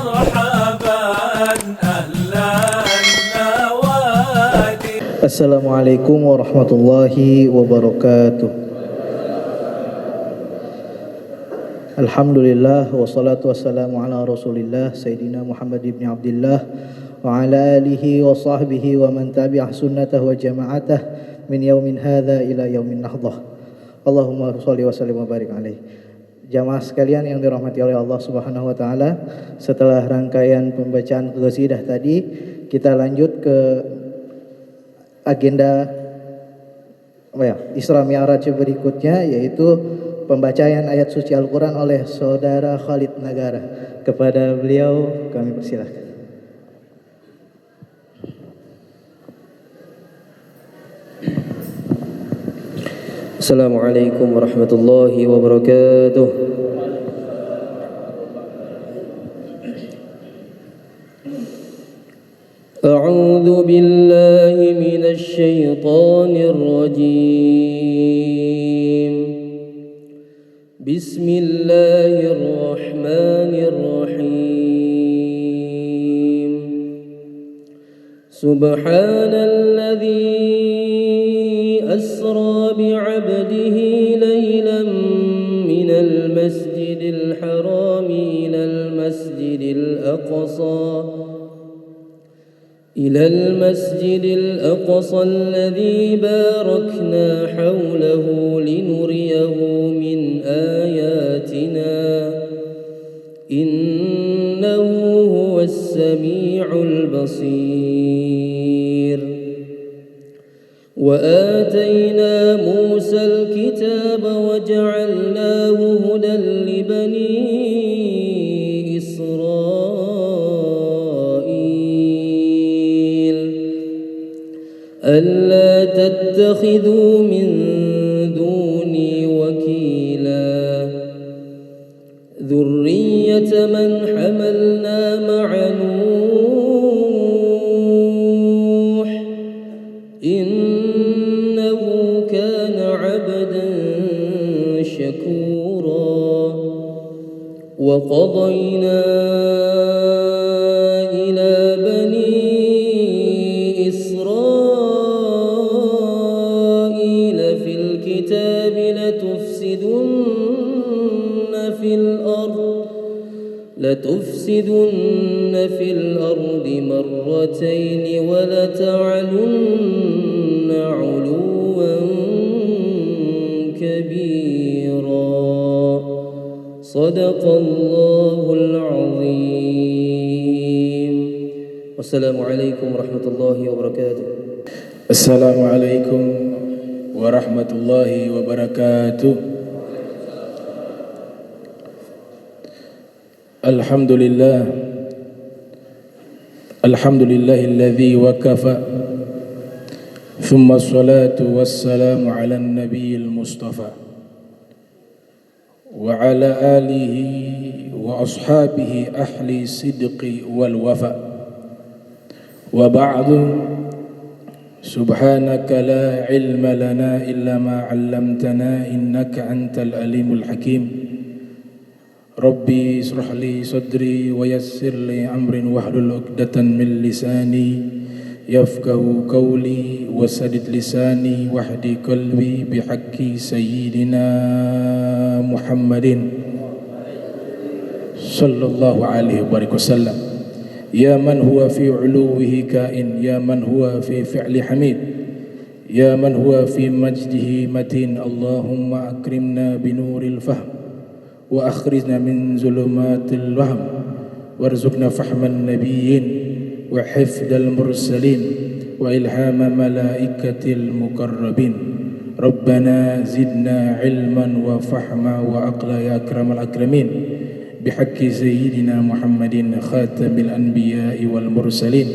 مرحبا أهلا النوادي. Assalamualaikum warahmatullahi wabarakatuh. Alhamdulillah wassalatu wassalamu ala Rasulillah Sayyidina Muhammad ibn Abdullah wa ala alihi wa sahbihi wa man tabi'ah sunnatahu wa jama'atah min yaumin hadha ila yaumin nahdah. Allahumma shalli wa sallim wa barik alaih. Jamaah sekalian yang dirahmati oleh Allah Subhanahu wa taala, setelah rangkaian pembacaan qasidah tadi, kita lanjut ke agenda Isra Mi'raj berikutnya, yaitu pembacaan ayat suci Al-Quran oleh Saudara Khalid Nagara. Kepada beliau kami persilahkan. Assalamualaikum warahmatullahi wabarakatuh. A'udzu billahi minasy syaithanir rajim. Bismillahirrahmanirrahim. Subhanalladzi أسرى بعبده ليلا من المسجد الحرام إلى المسجد الأقصى الذي باركنا حوله لنريه من آياتنا إنه هو السميع البصير. وآتينا موسى الكتاب وجعلناه هدى لبني إسرائيل ألا تتخذوا من دوني وكيلا ذرية من حملنا مع نوح إنه كان عبدا شكورا. وقضينا إلى بني إسرائيل في الكتاب لتفسدن في الأرض مرتين ولتعلن علوا كبيرا. صدق الله العظيم. والسلام عليكم ورحمة الله وبركاته. السلام عليكم ورحمة الله وبركاته. الحمد لله الذي وكفى ثم الصلاة والسلام على النبي المصطفى وعلى آله وأصحابه أهل الصدق والوفاء وبعد. سبحانك لا علم لنا إلا ما علمتنا إنك أنت العليم الحكيم. ربي اشرح لي صدري ويسر لي أمري واحلل عقدة من لساني يفقه قولي وسدد لساني واهد قلبي بحق سيدنا محمد صلى الله عليه وسلم. يا من هو في علوه كائن، يا من هو في فعل حميد، يا من هو في مجده متين. اللهم أكرمنا بنور الفهم وأخرجنا من ظلمات الوهم وارزقنا فهم النبيين وحفظ المرسلين وإلهام ملائكة المقربين. ربنا زدنا علما وفهما وعقلا يا أكرم الأكرمين بحق سيدنا محمد خاتم الأنبياء والمرسلين.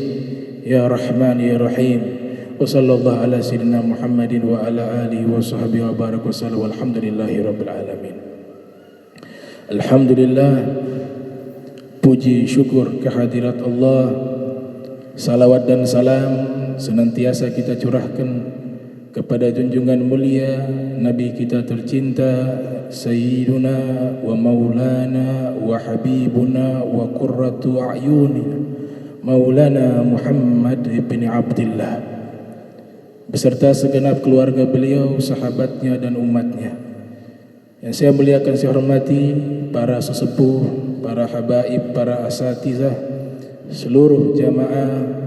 يا رحمن يا رحيم. وصلى الله على سيدنا محمد وعلى آله وصحبه وبارك وسلم والحمد لله رب العالمين. Alhamdulillah, puji syukur kehadirat Allah, salawat dan salam senantiasa kita curahkan kepada junjungan mulia Nabi kita tercinta Sayyiduna wa Maulana wa Habibuna wa Qurratu A'yunina Maulana Muhammad ibn Abdullah beserta segenap keluarga beliau, sahabatnya dan umatnya. Yang saya muliakan, saya hormati para sesepuh, para habaib, para asatizah, seluruh jamaah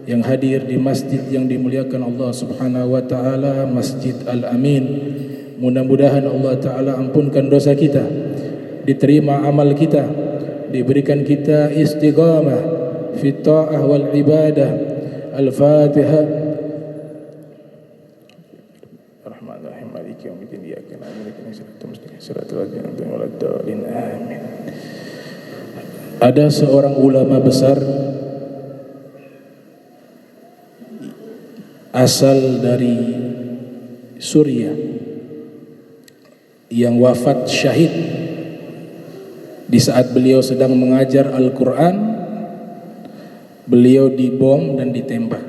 yang hadir di masjid yang dimuliakan Allah Subhanahu wa taala, Masjid Al-Amin. Mudah-mudahan Allah taala ampunkan dosa kita, diterima amal kita, diberikan kita istiqamah fi ta'ah wal ibadah. Al-Fatihah. Ar-Rahmanir-Rahim. Maliki yaumiddin. Iyyaka na'budu wa iyyaka nasta'in. Shiratal ladzina an'amta 'alaihim waladdallin. Amin. Ada seorang ulama besar asal dari Suriah yang wafat syahid di saat beliau sedang mengajar Al-Quran. Beliau dibom dan ditembak,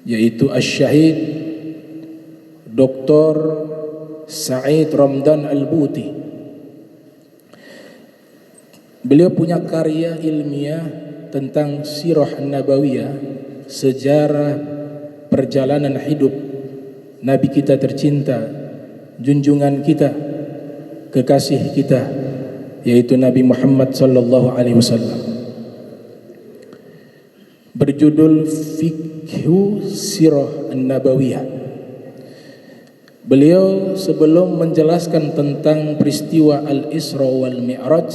yaitu Asy-Syahid Dr. Said Ramdan Al-Buti. Beliau punya karya ilmiah tentang Sirah Nabawiyah, sejarah perjalanan hidup Nabi kita tercinta, junjungan kita, kekasih kita, yaitu Nabi Muhammad sallallahu alaihi wasallam, berjudul Fiqhu Sirah An-Nabawiyah. Beliau sebelum menjelaskan tentang peristiwa Al-Isra wal Mi'raj,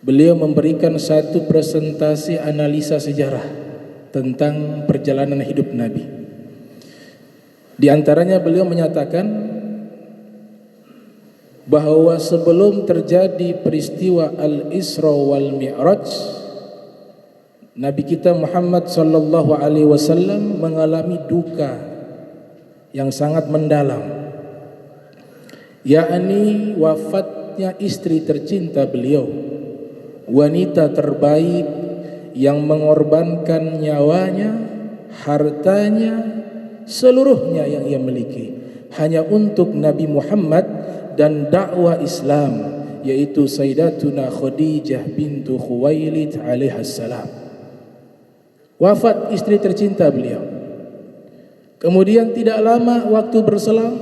beliau memberikan satu presentasi analisa sejarah tentang perjalanan hidup Nabi. Di antaranya beliau menyatakan bahwa sebelum terjadi peristiwa Al-Isra wal Mi'raj, Nabi kita Muhammad sallallahu alaihi wasallam mengalami duka yang sangat mendalam, yakni wafatnya istri tercinta beliau, wanita terbaik yang mengorbankan nyawanya, hartanya, seluruhnya yang ia miliki hanya untuk Nabi Muhammad dan dakwah Islam, yaitu Sayyidatuna Khadijah bintu Khuwailid alaihissalam. Wafat istri tercinta beliau. Kemudian tidak lama waktu berselang,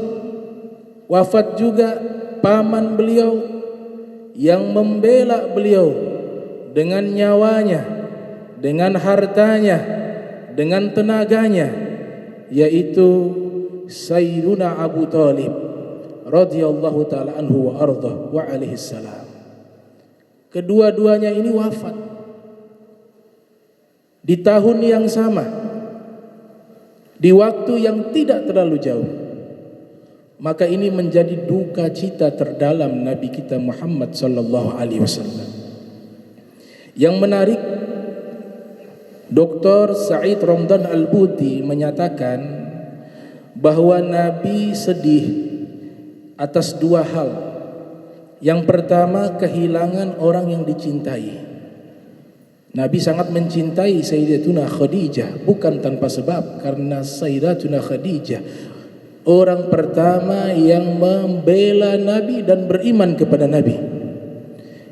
wafat juga paman beliau yang membela beliau dengan nyawanya, dengan hartanya, dengan tenaganya, yaitu Sayyiduna Abu Talib radhiyallahu ta'ala anhu wa ardhah wa alaihi salam. Kedua-duanya ini wafat di tahun yang sama, di waktu yang tidak terlalu jauh. Maka ini menjadi duka cita terdalam Nabi kita Muhammad sallallahu alaihi wasallam. Yang menarik, Dr. Said Ramdan Al-Buti menyatakan bahwa Nabi sedih atas dua hal. Yang pertama, kehilangan orang yang dicintai. Nabi sangat mencintai Sayyidatuna Khadijah, bukan tanpa sebab, karena Sayyidatuna Khadijah orang pertama yang membela Nabi dan beriman kepada Nabi,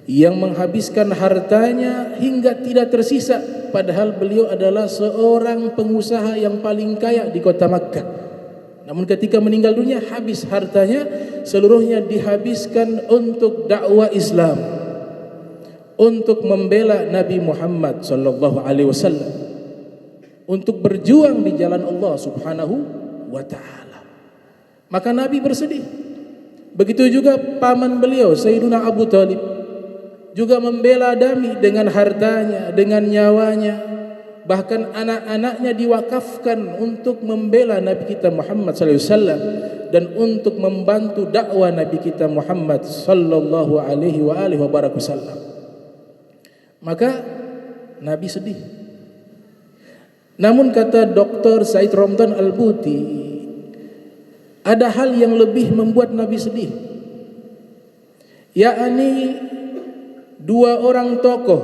yang menghabiskan hartanya hingga tidak tersisa, padahal beliau adalah seorang pengusaha yang paling kaya di kota Makkah. Namun ketika meninggal dunia, habis hartanya, seluruhnya dihabiskan untuk dakwah Islam, untuk membela Nabi Muhammad sallallahu alaihi wasallam, untuk berjuang di jalan Allah Subhanahu wa taala. Maka Nabi bersedih. Begitu juga paman beliau Sayyiduna Abu Talib juga membela Nabi dengan hartanya, dengan nyawanya, bahkan anak-anaknya diwakafkan untuk membela Nabi kita Muhammad sallallahu alaihi wasallam dan untuk membantu dakwah Nabi kita Muhammad sallallahu alaihi wasallam. Maka Nabi sedih. Namun kata Dr. Said Ramdan Al-Buti, ada hal yang lebih membuat Nabi sedih, yakni dua orang tokoh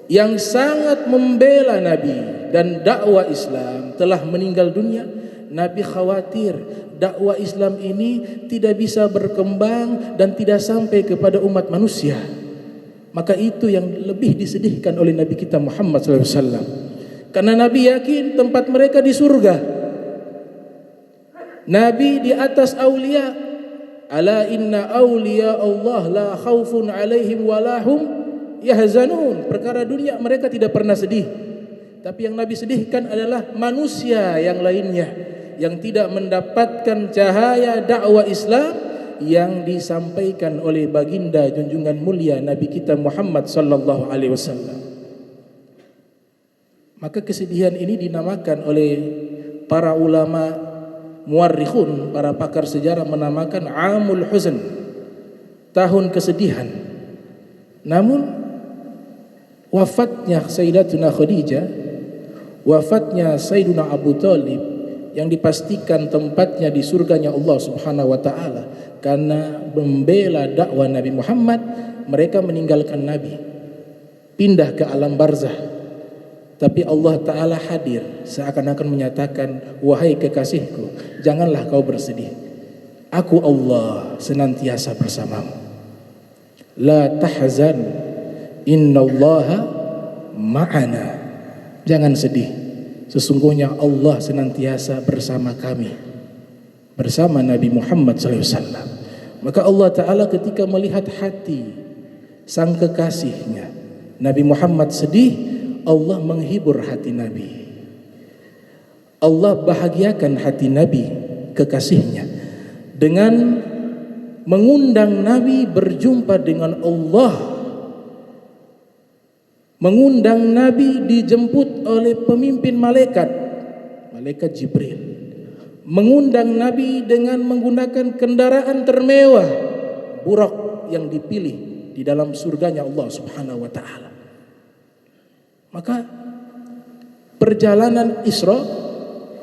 yang sangat membela Nabi dan dakwah Islam telah meninggal dunia. Nabi khawatir dakwah Islam ini tidak bisa berkembang dan tidak sampai kepada umat manusia. Maka itu yang lebih disedihkan oleh Nabi kita Muhammad SAW. Karena Nabi yakin tempat mereka di surga. Nabi di atas aulia. Ala inna awliya Allah la khawfun alaihim walahum yahzanun. Perkara dunia mereka tidak pernah sedih. Tapi yang Nabi sedihkan adalah manusia yang lainnya yang tidak mendapatkan cahaya dakwah Islam yang disampaikan oleh baginda junjungan mulia Nabi kita Muhammad sallallahu alaihi wasallam. Maka kesedihan ini dinamakan oleh para ulama muarrikhun, para pakar sejarah menamakan Amul Huzn, tahun kesedihan. Namun wafatnya Sayyidatuna Khadijah, wafatnya Sayyiduna Abu Thalib yang dipastikan tempatnya di surganya Allah Subhanahu wa taala karena membela dakwah Nabi Muhammad, mereka meninggalkan Nabi, pindah ke alam barzah. Tapi Allah taala hadir seakan-akan menyatakan, wahai kekasihku, janganlah kau bersedih. Aku Allah senantiasa bersamamu. La tahzan, innallaha ma'ana. Jangan sedih. Sesungguhnya Allah senantiasa bersama kami, bersama Nabi Muhammad SAW. Maka Allah Ta'ala ketika melihat hati sang kekasihnya Nabi Muhammad sedih, Allah menghibur hati Nabi. Allah bahagiakan hati Nabi kekasihnya dengan mengundang Nabi berjumpa dengan Allah, mengundang Nabi dijemput oleh pemimpin malaikat, malaikat Jibril, mengundang Nabi dengan menggunakan kendaraan termewah, burak yang dipilih di dalam surganya Allah Subhanahu wa taala. Maka perjalanan Isra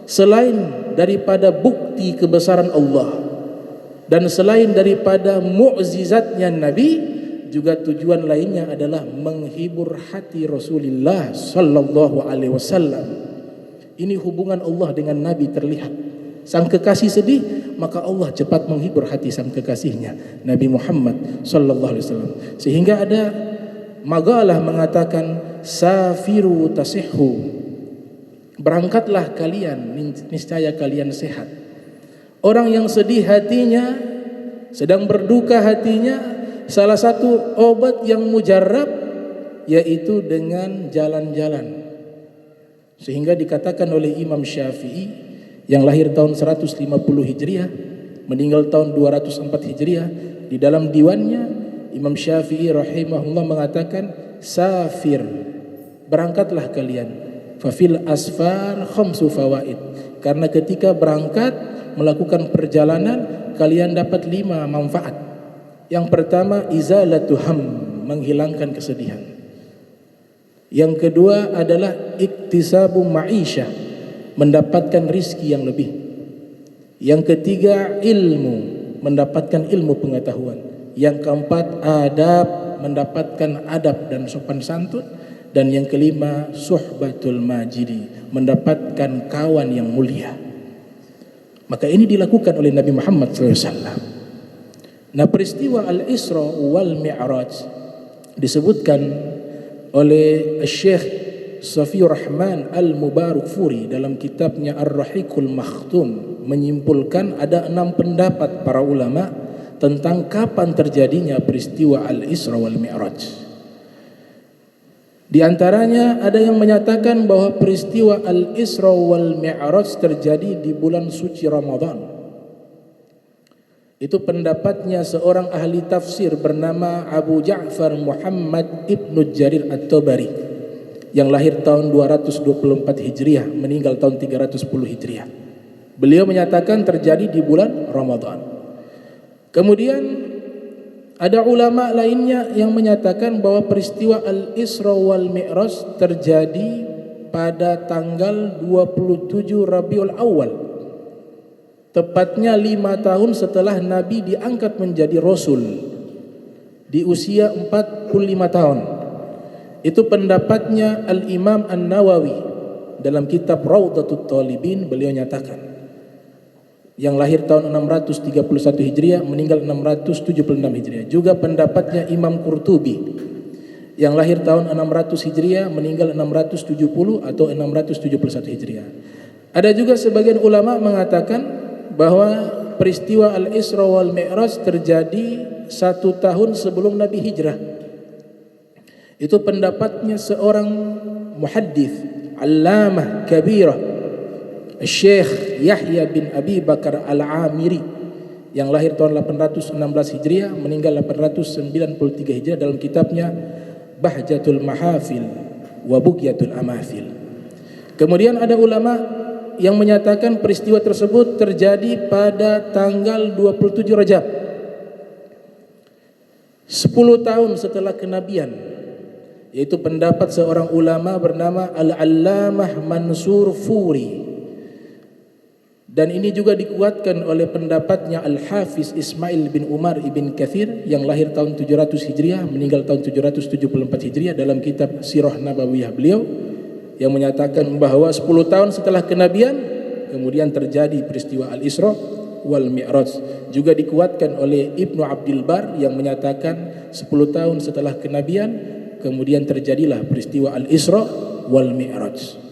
selain daripada bukti kebesaran Allah dan selain daripada mukjizatnya Nabi, juga tujuan lainnya adalah menghibur hati Rasulullah sallallahu alaihi wasallam. Ini hubungan Allah dengan Nabi terlihat. Sang kekasih sedih, maka Allah cepat menghibur hati sang kekasihnya Nabi Muhammad sallallahu alaihi wasallam. Sehingga ada maqalah mengatakan safiru tasihhu. Berangkatlah kalian, niscaya kalian sehat. Orang yang sedih hatinya, sedang berduka hatinya, salah satu obat yang mujarab yaitu dengan jalan-jalan. Sehingga dikatakan oleh Imam Syafi'i yang lahir tahun 150 Hijriah, meninggal tahun 204 Hijriah, di dalam diwannya Imam Syafi'i rahimahullah mengatakan, safir, berangkatlah kalian, fafil asfar khamsu fawaid, karena ketika berangkat melakukan perjalanan kalian dapat 5 manfaat. Yang pertama, izalatu ham, menghilangkan kesedihan. Yang kedua adalah iktisabu ma'isyah, mendapatkan rizki yang lebih. Yang ketiga, ilmu, mendapatkan ilmu pengetahuan. Yang keempat, adab, mendapatkan adab dan sopan santun. Dan yang kelima, suhbatul majidi, mendapatkan kawan yang mulia. Maka ini dilakukan oleh Nabi Muhammad SAW. Nah, peristiwa Al-Isra wal Mi'raj disebutkan oleh Syekh Safiur Rahman Al-Mubarakfuri dalam kitabnya Ar-Rahiqul Makhtum, menyimpulkan ada 6 pendapat para ulama tentang kapan terjadinya peristiwa Al-Isra wal Mi'raj. Di antaranya ada yang menyatakan bahwa peristiwa Al-Isra wal Mi'raj terjadi di bulan suci Ramadan. Itu pendapatnya seorang ahli tafsir bernama Abu Ja'far Muhammad Ibnu Jarir At-Tabari yang lahir tahun 224 Hijriah, meninggal tahun 310 Hijriah. Beliau menyatakan terjadi di bulan Ramadan. Kemudian ada ulama lainnya yang menyatakan bahwa peristiwa Al-Isra wal Mi'raj terjadi pada tanggal 27 Rabiul Awal, tepatnya 5 tahun setelah Nabi diangkat menjadi Rasul, di usia 45 tahun. Itu pendapatnya Al-Imam An-Nawawi dalam kitab Rawdatut Talibin. Beliau nyatakan, yang lahir tahun 631 Hijriah, meninggal 676 Hijriah. Juga pendapatnya Imam Qurtubi, yang lahir tahun 600 Hijriah, meninggal 670 atau 671 Hijriah. Ada juga sebagian ulama mengatakan bahwa peristiwa Al-Isra wal Mi'raj terjadi 1 tahun sebelum Nabi hijrah. Itu pendapatnya seorang muhaddits, allamah kabirah, Syekh Yahya bin Abi Bakar Al-Amiri, yang lahir tahun 816 Hijriah, meninggal 893 Hijriah, dalam kitabnya Bahjatul Mahafil wa Bugyatul Amafil. Kemudian ada ulama yang menyatakan peristiwa tersebut terjadi pada tanggal 27 Rajab, 10 tahun setelah kenabian, yaitu pendapat seorang ulama bernama Al-Allamah Mansur Furi. Dan ini juga dikuatkan oleh pendapatnya Al-Hafiz Ismail bin Umar ibn Kathir, yang lahir tahun 700 Hijriah, meninggal tahun 774 Hijriah, dalam kitab Sirah Nabawiyah beliau, yang menyatakan bahwa 10 tahun setelah kenabian kemudian terjadi peristiwa Al-Isra wal Mi'raj. Juga dikuatkan oleh Ibnu Abdul Bar yang menyatakan 10 tahun setelah kenabian kemudian terjadilah peristiwa Al-Isra wal Mi'raj.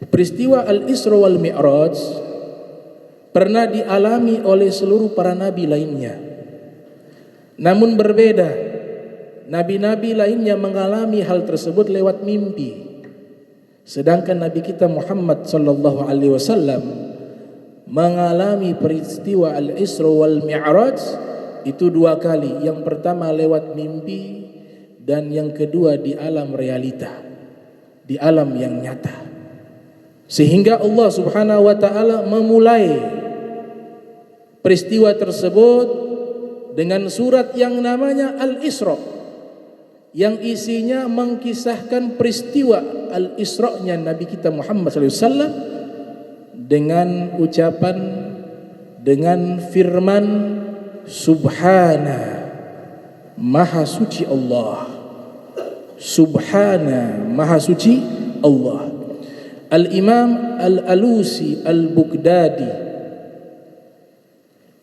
Peristiwa Al-Isra wal Mi'raj pernah dialami oleh seluruh para nabi lainnya. Namun berbeda, nabi-nabi lainnya mengalami hal tersebut lewat mimpi. Sedangkan Nabi kita Muhammad sallallahu alaihi wasallam mengalami peristiwa Al-Isra wal Mi'raj itu 2 kali. Yang pertama lewat mimpi, dan yang kedua di alam realita, di alam yang nyata. Sehingga Allah Subhanahu wa taala memulai peristiwa tersebut dengan surat yang namanya Al-Isra, yang isinya mengkisahkan peristiwa Al-Isra-nya Nabi kita Muhammad SAW dengan ucapan, dengan firman Subhana Maha Suci Allah, Subhana Maha Suci Allah. Al-Imam Al-Alusi Al-Baghdadi,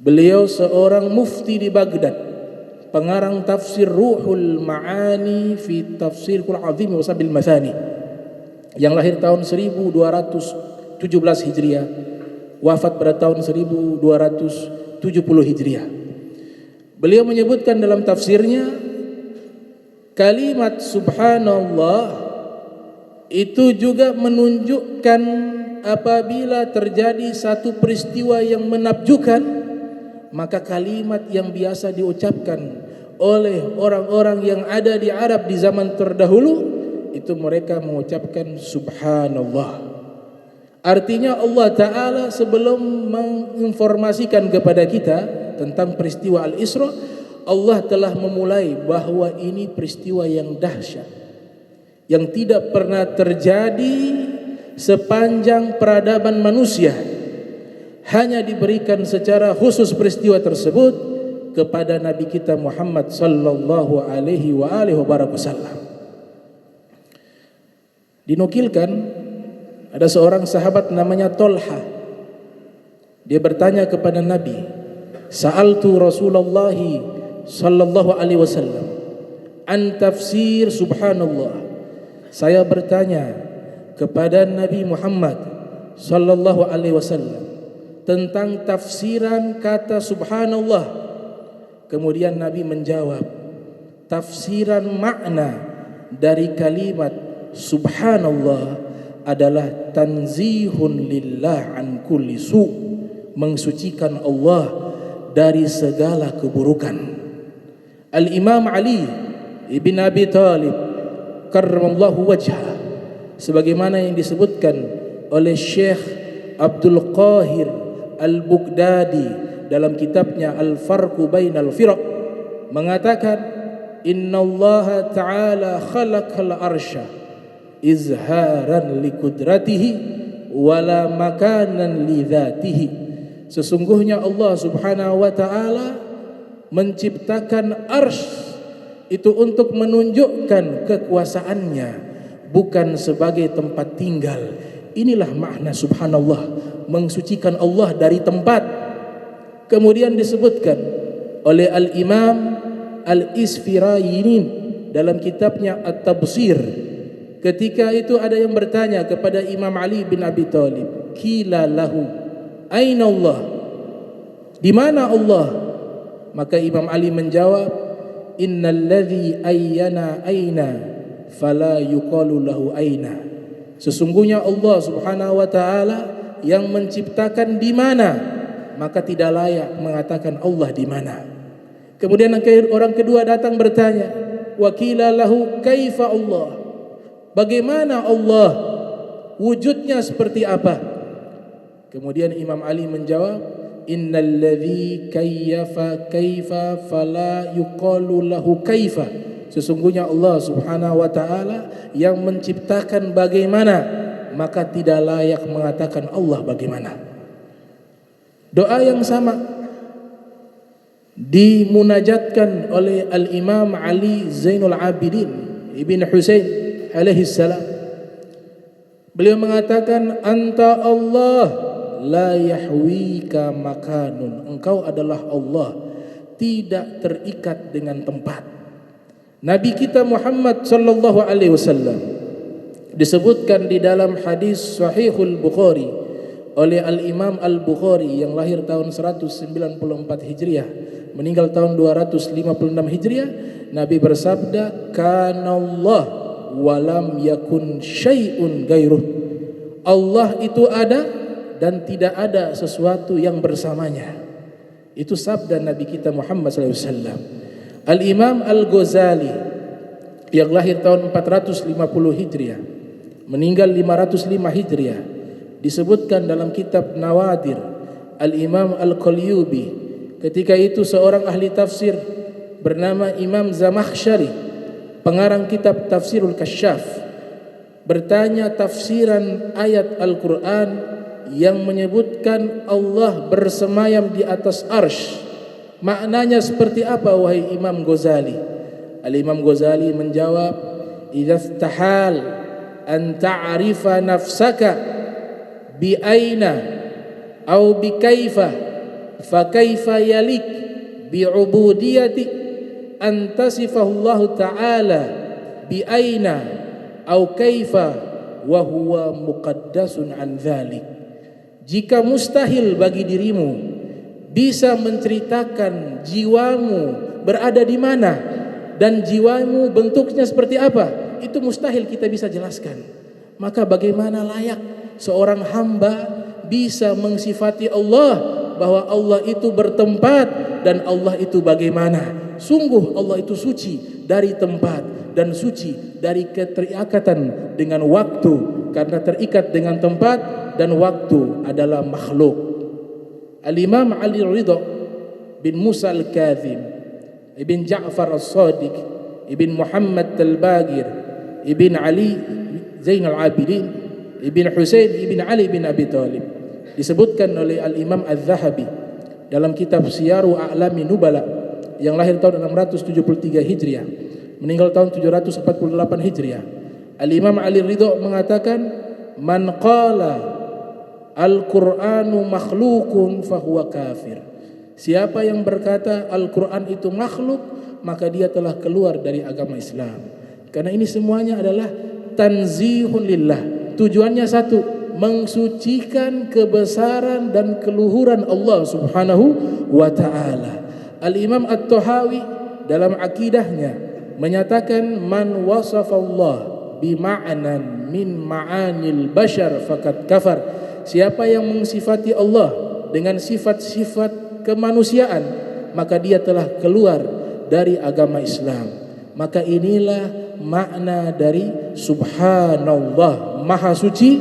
beliau seorang mufti di Baghdad, pengarang tafsir Ruhul Ma'ani fi Tafsir Qul Azim wa Sabil Mathani, yang lahir tahun 1217 Hijriah, wafat pada tahun 1270 Hijriah. Beliau menyebutkan dalam tafsirnya, kalimat subhanallah itu juga menunjukkan apabila terjadi satu peristiwa yang menakjubkan, maka kalimat yang biasa diucapkan oleh orang-orang yang ada di Arab di zaman terdahulu itu mereka mengucapkan subhanallah. Artinya Allah Ta'ala sebelum menginformasikan kepada kita tentang peristiwa Al-Isra, Allah telah memulai bahwa ini peristiwa yang dahsyat, yang tidak pernah terjadi sepanjang peradaban manusia. Hanya diberikan secara khusus peristiwa tersebut kepada Nabi kita Muhammad sallallahu alaihi wasallam. Dinukilkan ada seorang sahabat namanya Tolha. Dia bertanya kepada Nabi, sa'altu Rasulullah sallallahu alaihi wasallam an tafsir subhanallah. Saya bertanya kepada Nabi Muhammad sallallahu alaihi wasallam tentang tafsiran kata subhanallah. Kemudian Nabi menjawab, tafsiran makna dari kalimat subhanallah adalah tanzihun lillah an kulli su, mensucikan Allah dari segala keburukan. Al-Imam Ali ibn Abi Thalib karramallahu wajhah, sebagaimana yang disebutkan oleh Syekh Abdul Qahir Al-Baghdadi dalam kitabnya Al-Farqu Bainal Firaq, mengatakan innallaha ta'ala khalaqal arsya izharan likudratihi wala makanan lidhatihi. Sesungguhnya Allah Subhanahu wa taala menciptakan arsy itu untuk menunjukkan kekuasaannya, bukan sebagai tempat tinggal. Inilah makna subhanallah, mensucikan Allah dari tempat. Kemudian disebutkan oleh Al-Imam Al-Isfirayini dalam kitabnya At-Tabsir, ketika itu ada yang bertanya kepada Imam Ali bin Abi Thalib, qila lahu aina Allah, di mana Allah? Maka Imam Ali menjawab, innal ladzi ayyana aina fala yuqalu lahu aina. Sesungguhnya Allah Subhanahu wa taala yang menciptakan di mana, maka tidak layak mengatakan Allah di mana. Kemudian orang kedua datang bertanya, wa qila lahu kaifa Allah? Bagaimana Allah? Wujudnya seperti apa? Kemudian Imam Ali menjawab, innal ladzi kayyafa kaifa fala yuqalu lahu kaifa. Sesungguhnya Allah Subhanahu wa taala yang menciptakan bagaimana, maka tidak layak mengatakan Allah bagaimana. Doa yang sama dimunajatkan oleh Al-Imam Ali Zainul Abidin Ibn Husain alaihi salam. Beliau mengatakan, anta Allah la yahwika makanun. Engkau adalah Allah, tidak terikat dengan tempat. Nabi kita Muhammad sallallahu alaihi wasallam disebutkan di dalam hadis Sahihul Bukhari oleh Al-Imam Al-Bukhari yang lahir tahun 194 Hijriah, meninggal tahun 256 Hijriah. Nabi bersabda, kanallah walam yakun syai'un gairuh. Allah itu ada dan tidak ada sesuatu yang bersamanya. Itu sabda Nabi kita Muhammad SAW. Al-Imam Al-Ghazali yang lahir tahun 450 Hijriah, meninggal 505 Hijriah, disebutkan dalam kitab Nawadir Al-Imam Al-Qalyubi, ketika itu seorang ahli tafsir bernama Imam Zamakhsyari, pengarang kitab Tafsirul Kasyaf, bertanya tafsiran ayat Al-Quran yang menyebutkan Allah bersemayam di atas arsy. Maknanya seperti apa wahai Imam Ghazali? Al-Imam Ghazali menjawab, idza istahal an ta'rifa nafsaka bi aina au bi kaifa fa kaifa yalik bi ubudiyati an tasifahu Allah ta'ala bi aina au kaifa wa huwa muqaddasun an dzalik. Jika mustahil bagi dirimu bisa menceritakan jiwamu berada di mana dan jiwamu bentuknya seperti apa, itu mustahil kita bisa jelaskan. Maka bagaimana layak seorang hamba bisa mensifati Allah bahwa Allah itu bertempat dan Allah itu bagaimana? Sungguh Allah itu suci dari tempat dan suci dari keterikatan dengan waktu, karena terikat dengan tempat dan waktu adalah makhluk. Al-Imam Ali Ridha bin Musa Al-Kazim, Ibn Ja'far As-Sadiq, Ibn Muhammad Al-Bagir, Ibn Ali Zainal Abidin, Ibn Husain, Ibn Ali bin Abi Thalib, disebutkan oleh Al-Imam Al-Zahabi dalam kitab Siyaru A'lami Nubala yang lahir tahun 673 Hijriah, meninggal tahun 748 Hijriah. Al-Imam Ali Ridha mengatakan, man qala Al-Qur'anu makhlukun fahuwa kafir. Siapa yang berkata Al-Quran itu makhluk, maka dia telah keluar dari agama Islam. Karena ini semuanya adalah tanzihun lillah. Tujuannya satu, mensucikan kebesaran dan keluhuran Allah Subhanahu wa ta'ala. Al-Imam At-Tahawi dalam akidahnya menyatakan, man wasafa Allah bima'nan min ma'anil bashar faqad kafar. Siapa yang mensifati Allah dengan sifat-sifat kemanusiaan, maka dia telah keluar dari agama Islam. Maka inilah makna dari subhanallah, maha suci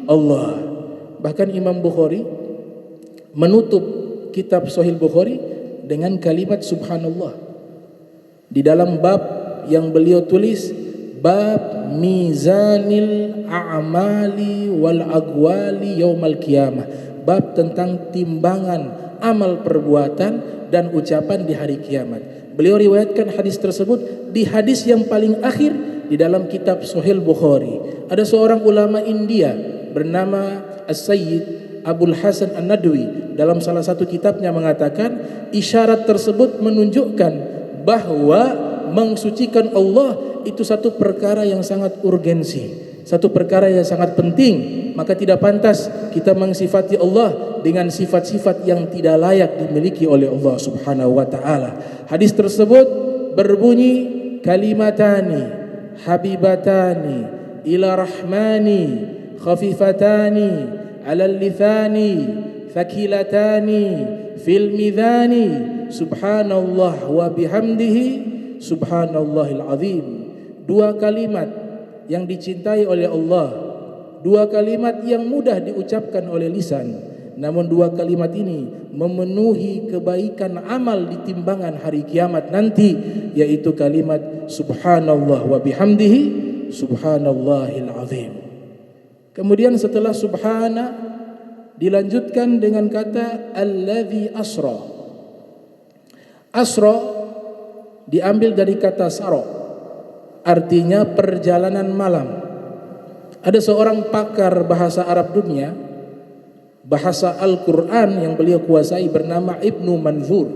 Allah. Bahkan Imam Bukhari menutup kitab Sahih Bukhari dengan kalimat subhanallah. Di dalam bab yang beliau tulis, bab mizanil a'mali wal aqwali yaumal qiyamah, bab tentang timbangan amal perbuatan dan ucapan di hari kiamat. Beliau riwayatkan hadis tersebut di hadis yang paling akhir di dalam kitab Sahih Bukhari. Ada seorang ulama India bernama As-Sayyid Abul Hasan An-Nadwi dalam salah satu kitabnya mengatakan isyarat tersebut menunjukkan bahwa mensucikan Allah itu satu perkara yang sangat urgensi, satu perkara yang sangat penting. Maka tidak pantas kita mensifati Allah dengan sifat-sifat yang tidak layak dimiliki oleh Allah Subhanahu wa taala. Hadis tersebut berbunyi kalimatani habibatani ila rahmani khafifatani ala lisani thaqilatani fil mizani subhanallah wa bihamdihi subhanallahil azim. Dua kalimat yang dicintai oleh Allah, dua kalimat yang mudah diucapkan oleh lisan, namun dua kalimat ini memenuhi kebaikan amal di timbangan hari kiamat nanti, yaitu kalimat subhanallah wa bihamdihi subhanallahil azim. Kemudian setelah subhana dilanjutkan dengan kata alladzi asra. Asra diambil dari kata sara, artinya perjalanan malam. Ada seorang pakar bahasa Arab dunia, bahasa Al-Quran yang beliau kuasai bernama Ibnu Manzur,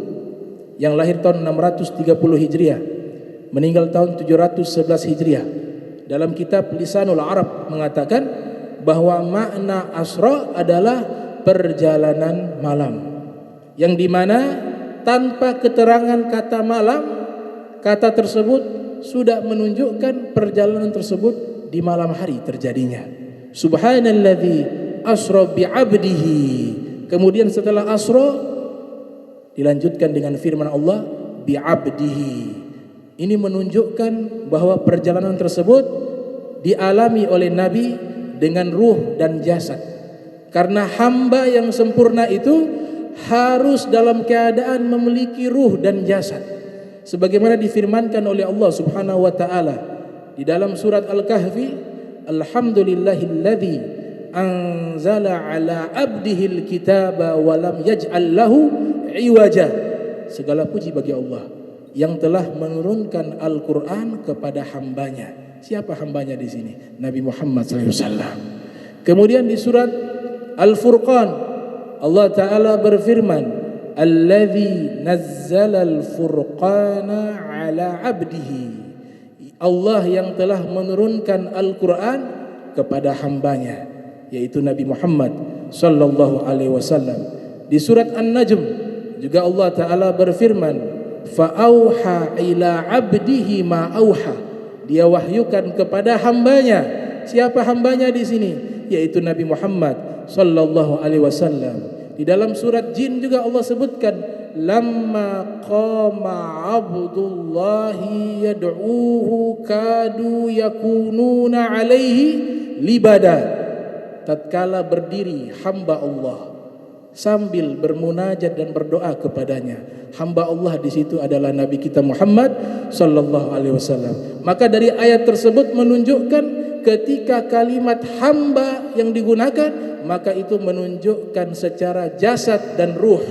yang lahir tahun 630 Hijriah, meninggal tahun 711 Hijriah. Dalam kitab Lisanul Arab mengatakan bahwa makna asra adalah perjalanan malam, yang dimana tanpa keterangan kata malam, kata tersebut sudah menunjukkan perjalanan tersebut di malam hari terjadinya. Subhanalladzi asra bi'abdihi. Kemudian setelah asra dilanjutkan dengan firman Allah bi'abdihi. Ini menunjukkan bahwa perjalanan tersebut dialami oleh Nabi dengan ruh dan jasad. Karena hamba yang sempurna itu harus dalam keadaan memiliki ruh dan jasad, sebagaimana difirmankan oleh Allah Subhanahu wa taala di dalam surat Al-Kahfi, alhamdulillahilladzi anzala ala abdihil kitaba wa lam yaj'al lahu iwaja. Segala puji bagi Allah yang telah menurunkan Al-Qur'an kepada hambanya. Siapa hambanya di sini? Nabi Muhammad SAW. Kemudian di surat Al-Furqan Allah Ta'ala berfirman, alladzi nazzala al-furqana ala abdihi. Allah yang telah menurunkan Al-Quran kepada hambanya, yaitu Nabi Muhammad sallallahu alaihi wasallam. Di surat An-Najm juga Allah Ta'ala berfirman, fa'auha ila abdihi ma auha. Dia wahyukan kepada hambanya. Siapa hambanya di sini? Yaitu Nabi Muhammad sallallahu alaihi wasallam. Di dalam surat Jin juga Allah sebutkan, lamma qama abdullahi yad'uhu kadu yakununa alaihi libada. Tatkala berdiri hamba Allah sambil bermunajat dan berdoa kepadanya, hamba Allah di situ adalah Nabi kita Muhammad sallallahu alaihi wasallam. Maka dari ayat tersebut menunjukkan ketika kalimat hamba yang digunakan, maka itu menunjukkan secara jasad dan ruh,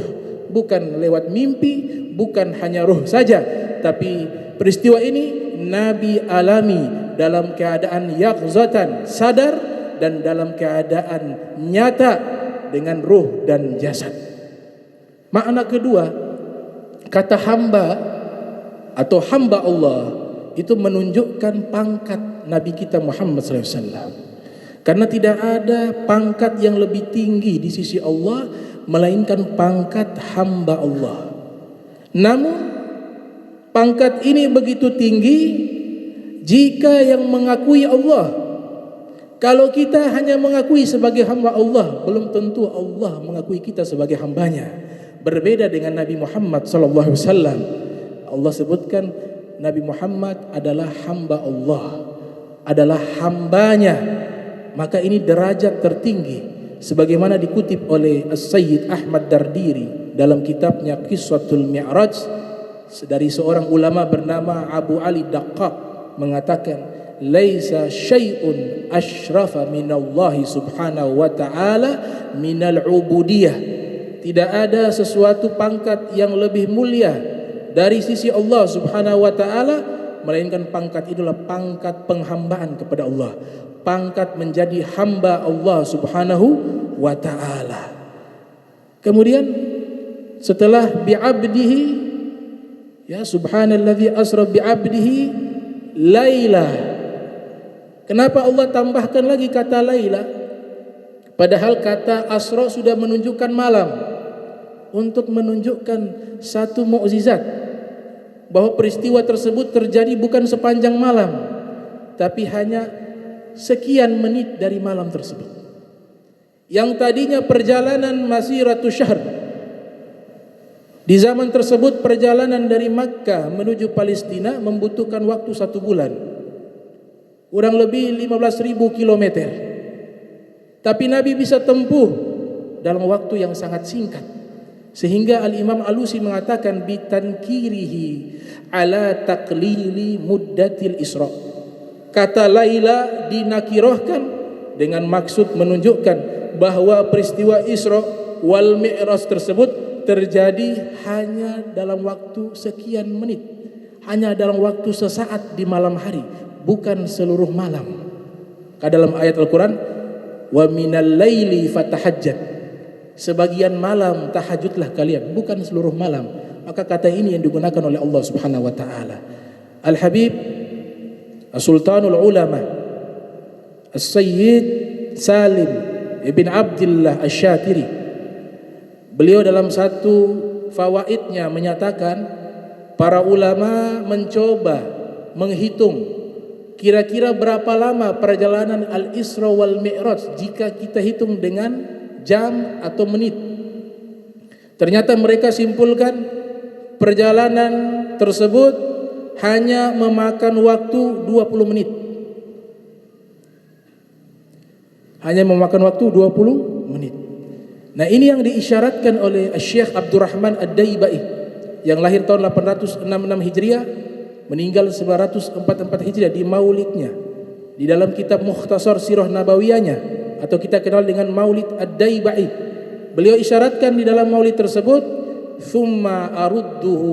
bukan lewat mimpi, bukan hanya ruh saja, tapi peristiwa ini Nabi alami dalam keadaan yaqzatan, sadar, dan dalam keadaan nyata dengan ruh dan jasad. Makna kedua, kata hamba atau hamba Allah itu menunjukkan pangkat Nabi kita Muhammad SAW. Karena tidak ada pangkat yang lebih tinggi di sisi Allah melainkan pangkat hamba Allah. Namun pangkat ini begitu tinggi jika yang mengakui Allah. Kalau kita hanya mengakui sebagai hamba Allah, belum tentu Allah mengakui kita sebagai hambanya. Berbeda dengan Nabi Muhammad SAW. Allah sebutkan Nabi Muhammad adalah hamba Allah, adalah hambanya. Maka ini derajat tertinggi, sebagaimana dikutip oleh As-Sayyid Ahmad Dardiri dalam kitabnya Qissatul Mi'raj dari seorang ulama bernama Abu Ali Daqqaq, mengatakan laisa syai'un asyrafa minallahi subhanahu wa ta'ala minal ubudiyah. Tidak ada sesuatu pangkat yang lebih mulia dari sisi Allah Subhanahu wa taala, melainkan pangkat itu adalah pangkat penghambaan kepada Allah, pangkat menjadi hamba Allah Subhanahu wa taala. Kemudian setelah bi'abdihi, ya, subhanalladzi asra bi'abdihi laila. Kenapa Allah tambahkan lagi kata laila? Padahal kata asra sudah menunjukkan malam, untuk menunjukkan satu mukjizat bahwa peristiwa tersebut terjadi bukan sepanjang malam, tapi hanya sekian menit dari malam tersebut. Yang tadinya perjalanan masiratu syahr, di zaman tersebut perjalanan dari Makkah menuju Palestina membutuhkan waktu 1 bulan, kurang lebih 15.000 kilometer. Tapi Nabi bisa tempuh dalam waktu yang sangat singkat, sehingga Al-Imam Alusi mengatakan bitankirihi ala taqlili muddatil isra. Kata laila dinakirahkan dengan maksud menunjukkan bahwa peristiwa Isra wal Mi'raj tersebut terjadi hanya dalam waktu sekian menit, hanya dalam waktu sesaat di malam hari, bukan seluruh malam. Dalam ayat Al-Quran, wa minal laili fatahajjat, sebagian malam tahajudlah kalian, bukan seluruh malam. Maka kata ini yang digunakan oleh Allah Subhanahu wa taala. Al-Habib As-Sultanul Ulama As-Sayyid Salim Ibn Abdullah Asy-Syatiri, beliau dalam satu fawaidnya menyatakan para ulama mencoba menghitung kira-kira berapa lama perjalanan Al-Isra wal Mi'raj jika kita hitung dengan jam atau menit. Ternyata mereka simpulkan perjalanan tersebut hanya memakan waktu 20 menit. Hanya memakan waktu 20 menit. Nah, ini yang diisyaratkan oleh Syekh Abdurrahman Ad-Daibai yang lahir tahun 866 Hijriah, meninggal 944 Hijriah, di maulidnya, di dalam kitab Mukhtasar Sirah Nabawiyahnya atau kita kenal dengan Maulid Ad-Daibai. Beliau isyaratkan di dalam maulid tersebut, "Tsumma arudduhu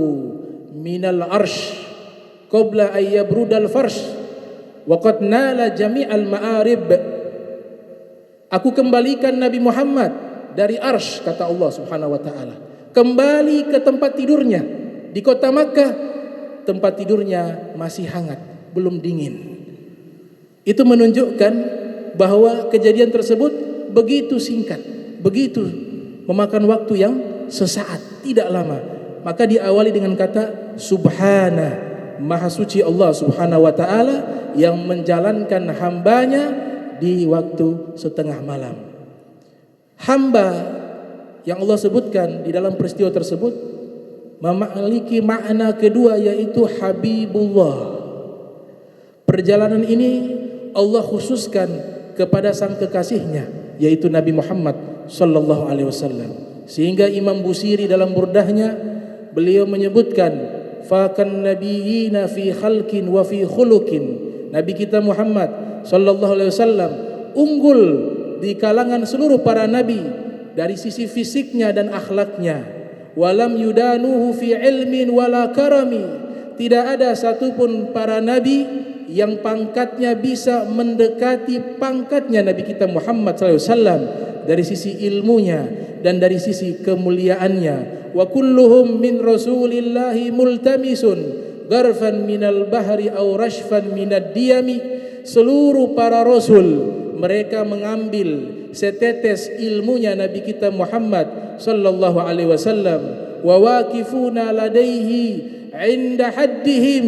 minal arsh qabla ayyabrudal farsh wa qad nala jami'al ma'arib." Aku kembalikan Nabi Muhammad dari arsh, kata Allah Subhanahu wa taala, kembali ke tempat tidurnya di kota Makkah. Tempat tidurnya masih hangat, belum dingin. Itu menunjukkan bahwa kejadian tersebut begitu singkat, begitu memakan waktu yang sesaat, tidak lama. Maka diawali dengan kata subhana, maha suci Allah Subhanahu wa taala yang menjalankan hambanya di waktu setengah malam. Hamba yang Allah sebutkan di dalam peristiwa tersebut memiliki makna kedua, yaitu Habibullah. Perjalanan ini Allah khususkan kepada sang kekasihnya, yaitu Nabi Muhammad sallallahu alaihi wasallam. Sehingga Imam Busiri dalam burdahnya beliau menyebutkan fakan nabiyina fi khalqin wa fi khuluqin. Nabi kita Muhammad sallallahu alaihi wasallam unggul di kalangan seluruh para nabi dari sisi fisiknya dan akhlaknya. Walam yudanuhu fi ilmin wala karami. Tidak ada satupun para nabi yang pangkatnya bisa mendekati pangkatnya Nabi kita Muhammad SAW dari sisi ilmunya dan dari sisi kemuliaannya. Wa kulluhum min rasulillahi multamisun garfan minal bahri aw rashfan minad diyami. Seluruh para rasul mereka mengambil setetes ilmunya Nabi kita Muhammad sallallahu alaihi wasallam. Wa waqifuna ladaihi inda haddihim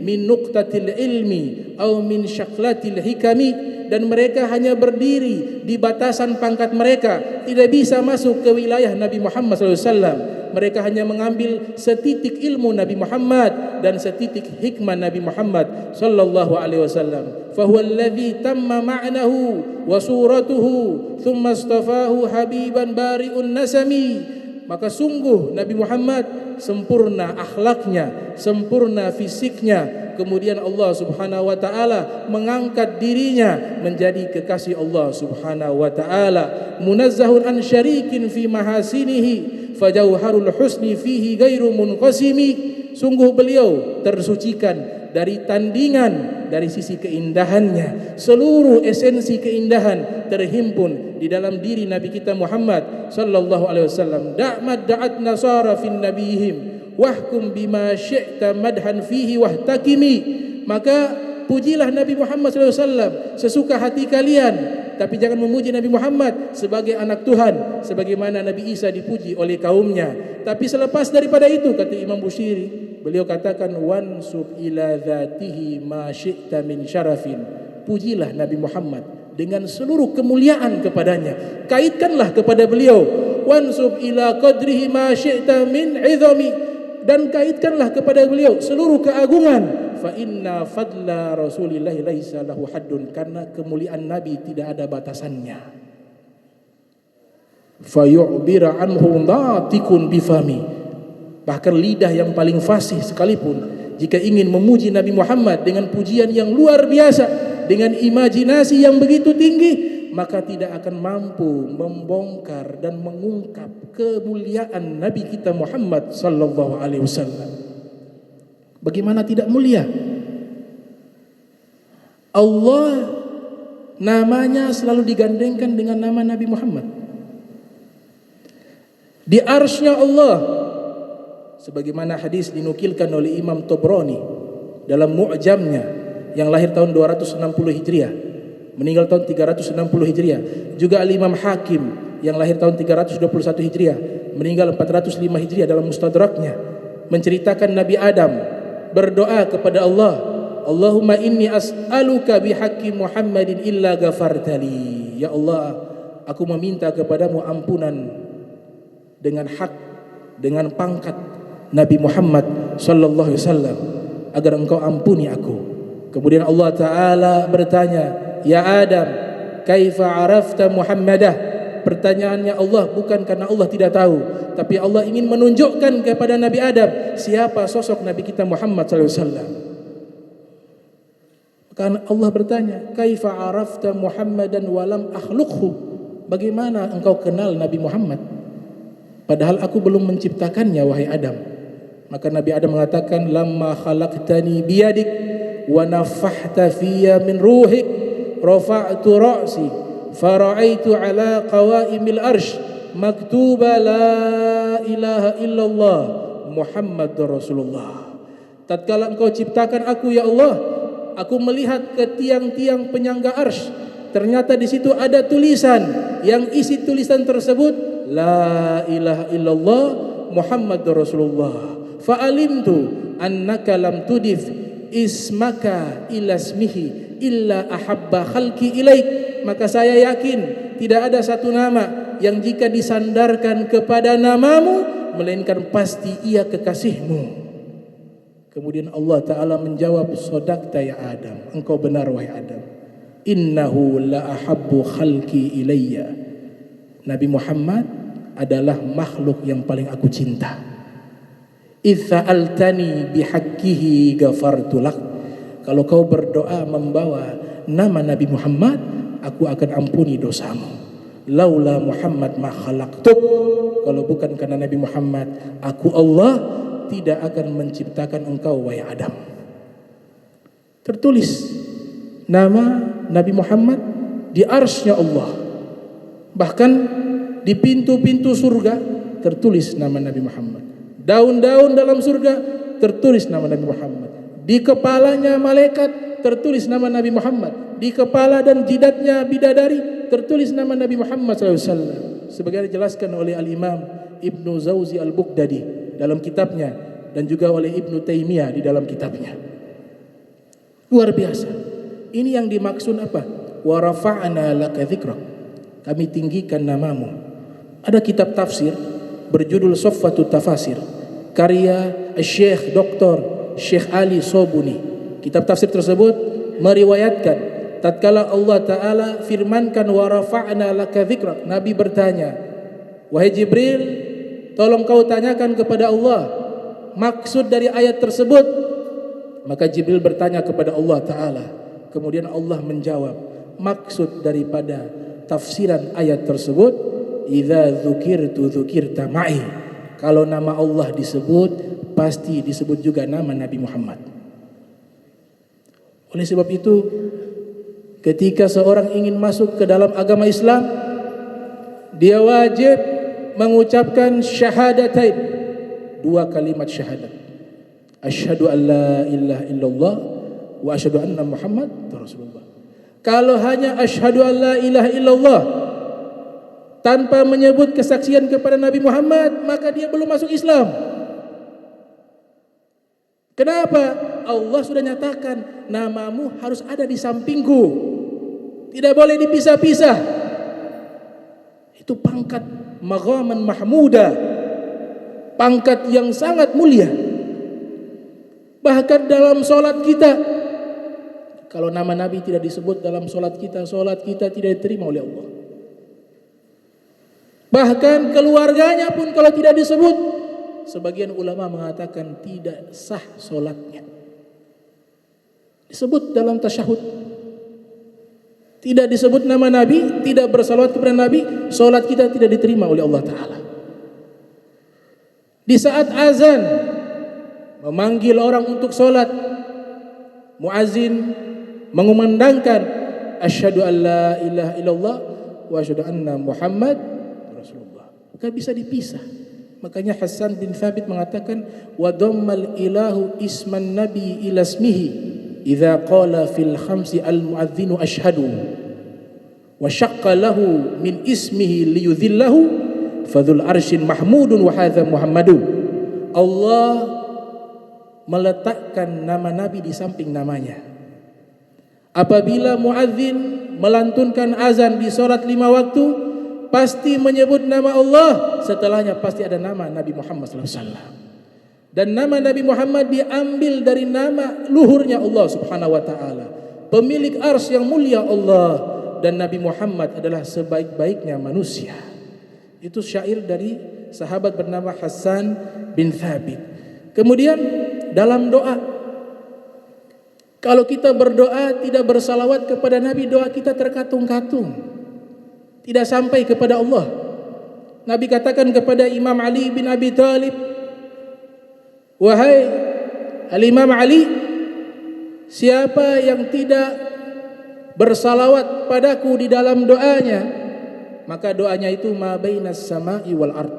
min nuqtatil ilmi atau min syaklatil hikami, dan mereka hanya berdiri di batasan pangkat mereka, tidak bisa masuk ke wilayah Nabi Muhammad SAW. Mereka hanya mengambil setitik ilmu Nabi Muhammad dan setitik hikmah Nabi Muhammad sallallahu alaihi wasallam. Fahuwa alladhi tamma ma'nahu wa suratuhu thumma astafahu habiban bari'un nasami. Maka sungguh Nabi Muhammad sempurna akhlaknya, sempurna fisiknya. Kemudian Allah Subhanahu wa taala mengangkat dirinya menjadi kekasih Allah Subhanahu wa taala. Munazzahun an syarikin fi mahasinihi fajauharul husni fihi ghairu munqasimi. sungguh beliau tersucikan dari tandingan, dari sisi keindahannya. Seluruh esensi keindahan terhimpun di dalam diri Nabi kita Muhammad sallallahu alaihi wasallam. Da'mad da'at nasara fin nabihim wahkum bima syi'ta madhan fihi wahtakimi. Maka pujilah Nabi Muhammad sallallahu alaihi wasallam sesuka hati kalian, tapi jangan memuji Nabi Muhammad sebagai anak Tuhan sebagaimana Nabi Isa dipuji oleh kaumnya. Tapi selepas daripada itu, kata Imam Bushiri, beliau katakan wansub ila dzatihi ma syi'ta min syarafin. Pujilah Nabi Muhammad dengan seluruh kemuliaan kepadanya, kaitkanlah kepada beliau. Wansub ila qadrihi ma syi'ta min 'izami, dan kaitkanlah kepada beliau seluruh keagungan. Fa inna fadla Rasulillah laisa lahu haddun, karena kemuliaan Nabi tidak ada batasannya. Fa yu'bira anhu natikun bifami, bahkan lidah yang paling fasih sekalipun jika ingin memuji Nabi Muhammad dengan pujian yang luar biasa, dengan imajinasi yang begitu tinggi, maka tidak akan mampu membongkar dan mengungkap kemuliaan Nabi kita Muhammad sallallahu alaihi wasallam. Bagaimana tidak mulia? Allah namanya selalu digandengkan dengan nama Nabi Muhammad. Di arsy-Nya Allah, sebagaimana hadis dinukilkan oleh Imam Tabrani dalam Mu'jamnya, yang lahir tahun 260 Hijriah, meninggal tahun 360 Hijriah. Juga Al-Imam Hakim yang lahir tahun 321 Hijriah, meninggal 405 Hijriah, dalam Mustadraknya menceritakan Nabi Adam berdoa kepada Allah, Allahumma inni as'aluka bihaqqi Muhammadin illa ghafartali. Ya Allah, aku meminta kepadamu ampunan dengan hak, dengan pangkat Nabi Muhammad sallallahu alaihi wasallam, agar engkau ampuni aku. Kemudian Allah Ta'ala bertanya, ya Adam, kaifa arafta Muhammadah? Pertanyaannya Allah bukan karena Allah tidak tahu, tapi Allah ingin menunjukkan kepada Nabi Adam siapa sosok Nabi kita Muhammad sallallahu alaihi wasallam. Karena Allah bertanya, kaifa arafta Muhammadan walam akhluqhu? Bagaimana engkau kenal Nabi Muhammad padahal aku belum menciptakannya, wahai Adam? Maka Nabi Adam mengatakan, lamma khalaqtani biyadik wa nafakhta fiyya min ruhik rafa'tu ra'si fara'aitu ala qawaimil arsh maktuba la ilaha illallah Muhammadur Rasulullah. Tatkala engkau ciptakan aku, ya Allah, aku melihat ke tiang-tiang penyangga arsy. Ternyata di situ ada tulisan, yang isi tulisan tersebut la ilaha illallah Muhammadur Rasulullah. Fa'alimtu annaka lam tudif ismaka ila ismihi illa ahabba khalqi ilaik. Maka saya yakin tidak ada satu nama yang jika disandarkan kepada namamu melainkan pasti ia kekasihmu. Kemudian Allah Ta'ala menjawab, sodakta ya Adam, engkau benar wahai Adam. Innahu la ahabbu khalqi ilayya. Nabi Muhammad adalah makhluk yang paling aku cinta. Itsa'altani bihaqqihi ghafartu lak. Kalau kau berdoa membawa nama Nabi Muhammad, aku akan ampuni dosamu. Laula Muhammad ma khalaqtuk. Kalau bukan karena Nabi Muhammad, aku Allah tidak akan menciptakan engkau wahai Adam. Tertulis nama Nabi Muhammad di arsy-Nya Allah. Bahkan di pintu-pintu surga tertulis nama Nabi Muhammad. Daun-daun dalam surga tertulis nama Nabi Muhammad. Di kepalanya malaikat tertulis nama Nabi Muhammad. Di kepala dan jidatnya bidadari tertulis nama Nabi Muhammad SAW. Sebagaimana dijelaskan oleh Al-Imam Ibnu Zawzi Al-Bughdadi dalam kitabnya, dan juga oleh Ibnu Taimiyah di dalam kitabnya. Luar biasa. Ini yang dimaksud apa? Wa rafa'na laka dzikrak. Kami tinggikan namamu. Ada kitab tafsir berjudul Soffatut Tafasir, karya Syekh Dr. Syekh Ali Sobuni. Kitab tafsir tersebut meriwayatkan tatkala Allah Ta'ala firmankan wa rafa'na laka dzikrak, Nabi bertanya, wahai Jibril, tolong kau tanyakan kepada Allah maksud dari ayat tersebut. Maka Jibril bertanya kepada Allah Ta'ala. Kemudian Allah menjawab, maksud daripada tafsiran ayat tersebut, idza dzukirtu dzukirta ma'i. Kalau nama Allah disebut, pasti disebut juga nama Nabi Muhammad. Oleh sebab itu, ketika seorang ingin masuk ke dalam agama Islam, dia wajib mengucapkan syahadatain, 2 kalimat syahadat. Asyhadu an la ilaha illallah wa asyhadu anna Muhammad Rasulullah. Kalau hanya asyhadu an la ilaha illallah tanpa menyebut kesaksian kepada Nabi Muhammad, maka dia belum masuk Islam. Kenapa? Allah sudah nyatakan, namamu harus ada di sampingku, tidak boleh dipisah-pisah. Itu pangkat maghaman mahmuda, pangkat yang sangat mulia. Bahkan dalam solat kita, kalau nama Nabi tidak disebut dalam solat kita tidak diterima oleh Allah. Bahkan keluarganya pun kalau tidak disebut, sebagian ulama mengatakan tidak sah solatnya. Disebut dalam tasyahud, tidak disebut nama Nabi, tidak bersalawat kepada Nabi, solat kita tidak diterima oleh Allah Ta'ala. Di saat azan memanggil orang untuk solat, muazin mengumandangkan asyhadu an la ilaha illallah wa asyhadu anna Muhammad Rasulullah. Bukan bisa dipisah. Makanya Hasan bin Thabit mengatakan, wa dhammal ilahu isman nabi ila ismihi idza qala fil khamsi al muadzinu asyhadu wa syaqqa lahu min ismihi liyudhillahu fadzul arsyin mahmudun wa hadza Muhammadun. Allah meletakkan nama Nabi di samping namanya. Apabila muadzin melantunkan azan di salat 5 waktu, pasti menyebut nama Allah, setelahnya pasti ada nama Nabi Muhammad SAW. Dan nama Nabi Muhammad diambil dari nama luhurnya Allah Subhanahu wa taala, pemilik arsy yang mulia Allah, dan Nabi Muhammad adalah sebaik-baiknya manusia. Itu syair dari sahabat bernama Hasan bin Thabit. Kemudian dalam doa, kalau kita berdoa tidak bersalawat kepada Nabi, doa kita terkatung-katung, tidak sampai kepada Allah. Nabi katakan kepada Imam Ali bin Abi Thalib, wahai Al-Imam Ali, siapa yang tidak bersalawat padaku di dalam doanya, maka doanya itu ma bainas sama'i wal ard,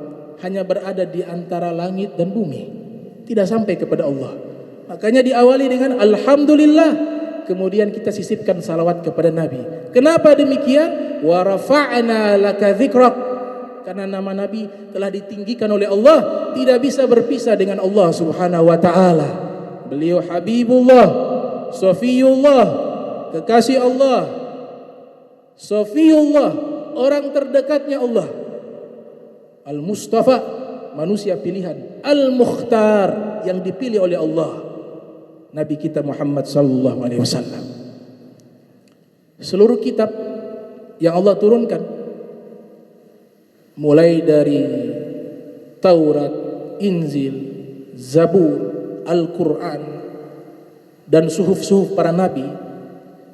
hanya berada di antara langit dan bumi, tidak sampai kepada Allah. Makanya diawali dengan alhamdulillah, kemudian kita sisipkan salawat kepada Nabi. Kenapa demikian? Wa rafa'na laka dzikrak, karena nama Nabi telah ditinggikan oleh Allah, tidak bisa berpisah dengan Allah Subhanahu wa taala. Beliau Habibullah, Safiyullah, kekasih Allah, Safiyullah, orang terdekatnya Allah, Al-Mustafa, manusia pilihan, Al-Mukhtar, yang dipilih oleh Allah, Nabi kita Muhammad sallallahu alaihi wasallam. Seluruh kitab yang Allah turunkan, mulai dari Taurat, Injil, Zabur, Al-Quran, dan suhuf-suhuf para nabi,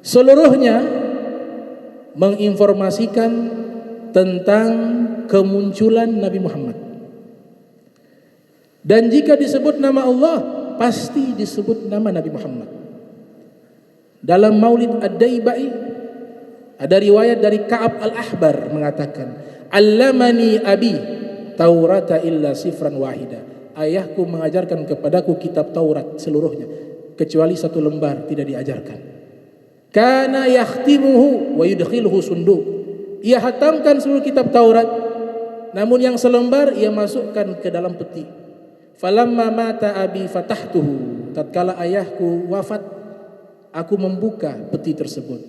seluruhnya menginformasikan tentang kemunculan Nabi Muhammad. Dan jika disebut nama Allah, pasti disebut nama Nabi Muhammad. Dalam Maulid Ad-Daibai ada riwayat dari Ka'ab Al-Ahbar mengatakan, allamani abi Taurata illa sifran wahida, ayahku mengajarkan kepadaku kitab Taurat seluruhnya, kecuali 1 lembar tidak diajarkan. Kana yakhtimuhu wa yudkhiluhu sunduk, ia hatamkan seluruh kitab Taurat, namun yang selembar ia masukkan ke dalam peti. Falamma mata abi fatahtuhu, tatkala ayahku wafat, aku membuka peti tersebut.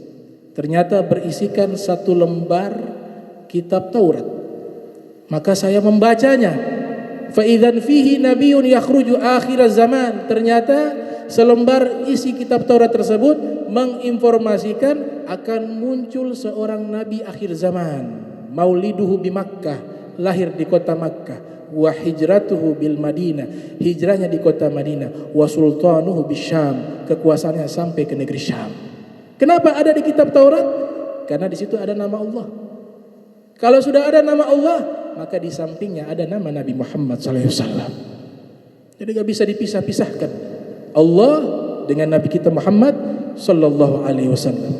Ternyata berisikan 1 lembar kitab Taurat. Maka saya membacanya. Fa idzan fihi nabiyyun yakhruju akhir zaman. Ternyata selembar isi kitab Taurat tersebut menginformasikan akan muncul seorang nabi akhir zaman. Mauliduhu bi Makkah, lahir di kota Makkah. Wa hijratuhu bil Madinah, hijrahnya di kota Madinah. Wa sultanuhu bisyam, kekuasaannya sampai ke negeri Syam. Kenapa ada di kitab Taurat? Karena di situ ada nama Allah. Kalau sudah ada nama Allah, maka di sampingnya ada nama Nabi Muhammad SAW. Jadi gak bisa dipisah-pisahkan Allah dengan Nabi kita Muhammad sallallahu alaihi wasallam.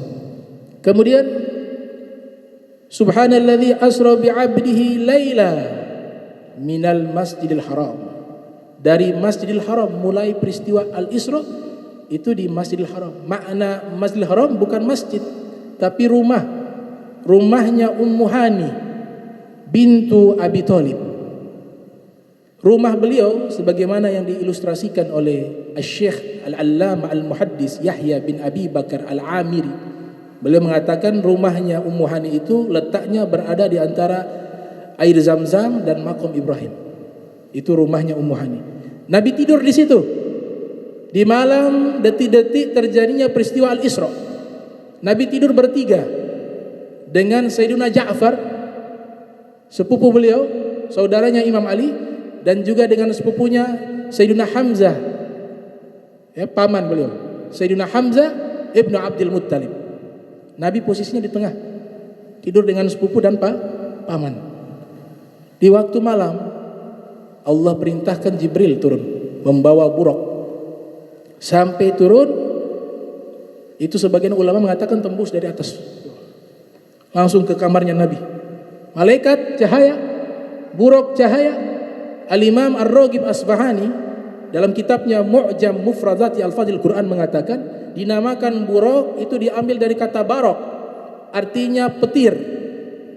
Kemudian subhanalladzi asra bi'abdihi laila minal masjidil haram. Dari Masjidil Haram, mulai peristiwa Al-Isra itu di Masjidil Haram. Makna Masjidil Haram bukan masjid, tapi rumah. Rumahnya Ummu Hani bintu Abi Thalib. Rumah beliau sebagaimana yang diilustrasikan oleh Syekh Al-Allamah Al-Muhaddis Yahya bin Abi Bakar Al-Amiri. Beliau mengatakan rumahnya Ummu Hani itu letaknya berada di antara air Zam-Zam dan Maqam Ibrahim. Itu rumahnya Ummu Hani. Nabi tidur di situ. Di malam detik-detik terjadinya peristiwa Al-Isra. Nabi tidur bertiga dengan Sayyidina Ja'far, sepupu beliau, saudaranya Imam Ali, dan juga dengan sepupunya Sayyidina Hamzah, ya, paman beliau, Sayyidina Hamzah ibnu Abdul Muttalib. Nabi posisinya di tengah, tidur dengan sepupu dan paman. Di waktu malam Allah perintahkan Jibril turun membawa buraq. Sampai turun itu sebagian ulama mengatakan tembus dari atas langsung ke kamarnya Nabi. Malaikat cahaya, buraq cahaya. Al-Imam Ar-Raghib Asbahani dalam kitabnya Mu'jam Mufradati Al-Fadhil Quran mengatakan dinamakan buraq itu diambil dari kata baraq, artinya petir,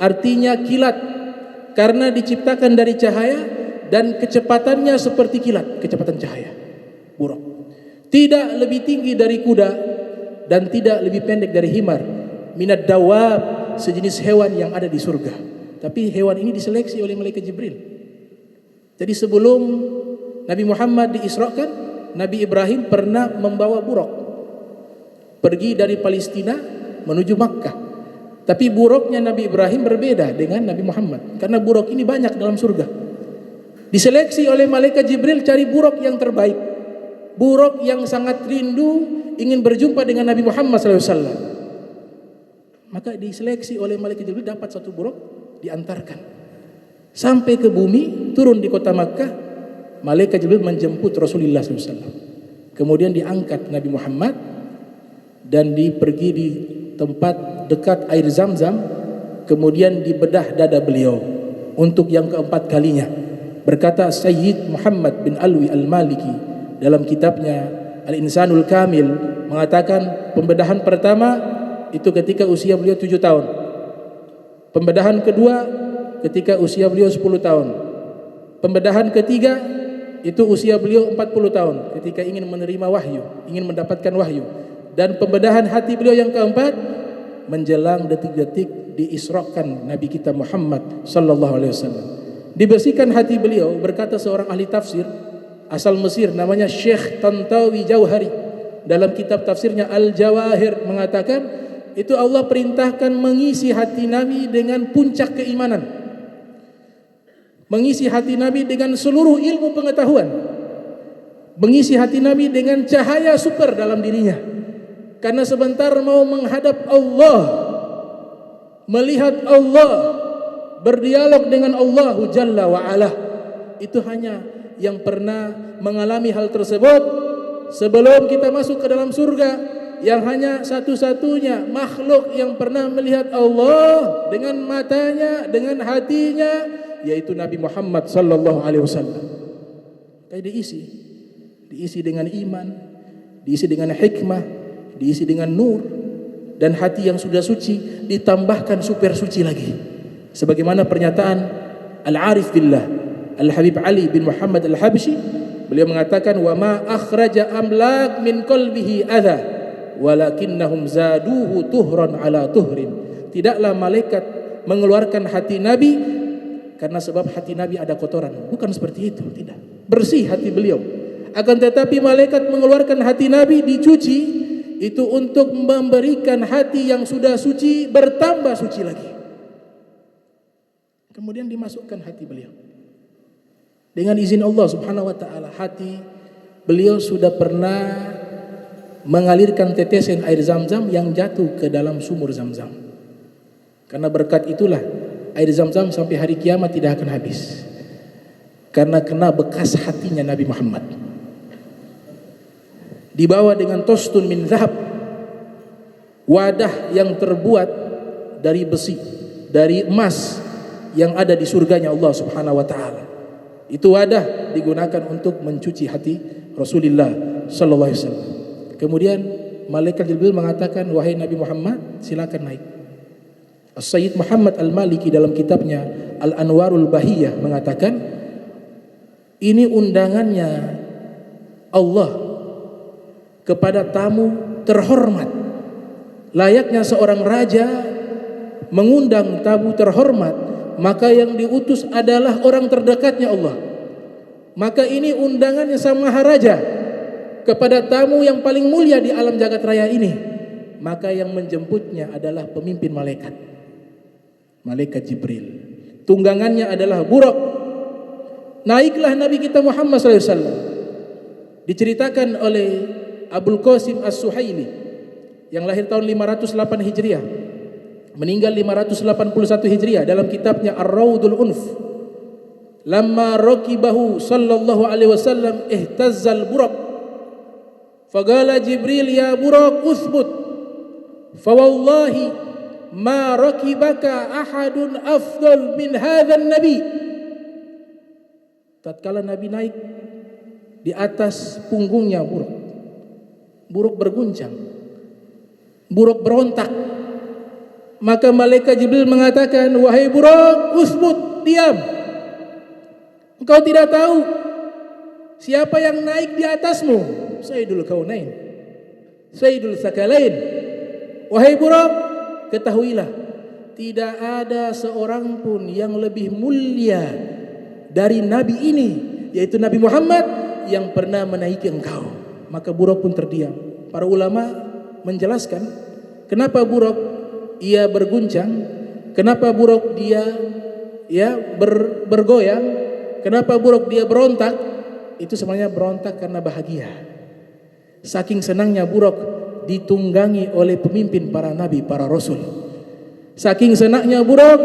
artinya kilat, karena diciptakan dari cahaya dan kecepatannya seperti kilat, kecepatan cahaya. Buraq tidak lebih tinggi dari kuda dan tidak lebih pendek dari himar. Minad dawab, sejenis hewan yang ada di surga. Tapi hewan ini diseleksi oleh malaikat Jibril. Jadi sebelum Nabi Muhammad diisrakan, Nabi Ibrahim pernah membawa buraq pergi dari Palestina menuju Makkah. Tapi buraqnya Nabi Ibrahim berbeda dengan Nabi Muhammad, karena buraq ini banyak dalam surga. Diseleksi oleh malaikat Jibril cari buraq yang terbaik, buraq yang sangat rindu ingin berjumpa dengan Nabi Muhammad SAW. Maka diseleksi oleh malaikat Jibril, dapat satu buraq, diantarkan sampai ke bumi, turun di kota Makkah. Malaikat Jibril menjemput Rasulullah SAW. Kemudian diangkat Nabi Muhammad dan pergi di tempat dekat air Zam-Zam. Kemudian dibedah dada beliau untuk yang keempat kalinya. Berkata Sayyid Muhammad bin Alwi Al-Maliki dalam kitabnya Al-Insanul Kamil, mengatakan pembedahan pertama itu ketika usia beliau 7 tahun. Pembedahan kedua ketika usia beliau 10 tahun. Pembedahan ketiga itu usia beliau 40 tahun ketika ingin menerima wahyu, ingin mendapatkan wahyu. Dan pembedahan hati beliau yang keempat menjelang detik-detik diisrakan Nabi kita Muhammad sallallahu alaihi wasallam. Dibersihkan hati beliau, berkata seorang ahli tafsir asal Mesir namanya Syekh Tantawi Jauhari dalam kitab tafsirnya Al-Jawahir mengatakan itu Allah perintahkan mengisi hati Nabi dengan puncak keimanan, mengisi hati Nabi dengan seluruh ilmu pengetahuan, mengisi hati Nabi dengan cahaya super dalam dirinya. Karena sebentar mau menghadap Allah, melihat Allah, berdialog dengan Allah Jalla wa'ala. Itu hanya yang pernah mengalami hal tersebut sebelum kita masuk ke dalam surga, yang hanya satu-satunya makhluk yang pernah melihat Allah dengan matanya, dengan hatinya, yaitu Nabi Muhammad sallallahu alaihi wasallam. Kayak diisi dengan iman, diisi dengan hikmah, diisi dengan nur, dan hati yang sudah suci ditambahkan super suci lagi. Sebagaimana pernyataan Al-Arif Billah Al-Habib Ali bin Muhammad Al-Habsyi, beliau mengatakan wa ma akhraja amlak min qalbihi adha walakinnahum zaduhu tuhran ala tuhrin. Tidaklah malaikat mengeluarkan hati Nabi karena sebab hati Nabi ada kotoran. Bukan seperti itu, tidak. Bersih hati beliau. Akan tetapi malaikat mengeluarkan hati Nabi dicuci itu untuk memberikan hati yang sudah suci bertambah suci lagi. Kemudian dimasukkan hati beliau dengan izin Allah Subhanahu wa taala. Hati beliau sudah pernah mengalirkan tetesan air Zam-Zam yang jatuh ke dalam sumur Zam-Zam. Karena berkat itulah air Zam-Zam sampai hari kiamat tidak akan habis. karena kena bekas hatinya Nabi Muhammad. Dibawa dengan tostun min zahab, wadah yang terbuat dari besi, dari emas yang ada di surganya Allah Subhanahu wa taala. Itu wadah digunakan untuk mencuci hati Rasulullah sallallahu alaihi wasallam. Kemudian malaikat Jibril mengatakan, wahai Nabi Muhammad, silakan naik. As-Sayyid Muhammad Al-Maliki dalam kitabnya Al-Anwarul Bahiyah mengatakan, ini undangannya Allah kepada tamu terhormat. Layaknya seorang raja mengundang tamu terhormat, maka yang diutus adalah orang terdekatnya Allah. Maka ini undangannya Sang Maharaja kepada tamu yang paling mulia di alam jagat raya ini. Maka yang menjemputnya adalah pemimpin malaikat, malaikat Jibril. Tunggangannya adalah buraq. Naiklah Nabi kita Muhammad SAW. Diceritakan oleh Abul Qasim As-Suhaili yang lahir tahun 508 Hijriah, meninggal 581 Hijriah, dalam kitabnya Ar-Raudul Unf. Lamma rakibahu sallallahu alaihi wasallam ihtazzal buraq. Faqala Jibril, ya buraq uthbut. Fa wallahi ma rakibaka ahadun afdal min hadzal nabi. Tatkala Nabi naik, di atas punggungnya buraq, buraq berguncang, buraq berontak. Maka malaikat Jibril mengatakan, wahai buraq, usbut, diam. Engkau tidak tahu siapa yang naik di atasmu. Sayyidul Kaunain, Sayyidul Sakalain. Wahai buraq, ketahuilah, tidak ada seorang pun yang lebih mulia dari Nabi ini, yaitu Nabi Muhammad, yang pernah menaiki engkau. Maka buraq pun terdiam. Para ulama menjelaskan kenapa buraq ia berguncang, kenapa buraq dia bergoyang, kenapa buraq dia berontak. Itu sebenarnya berontak karena bahagia. Saking senangnya buraq ditunggangi oleh pemimpin para nabi, para rasul. Saking senangnya buraq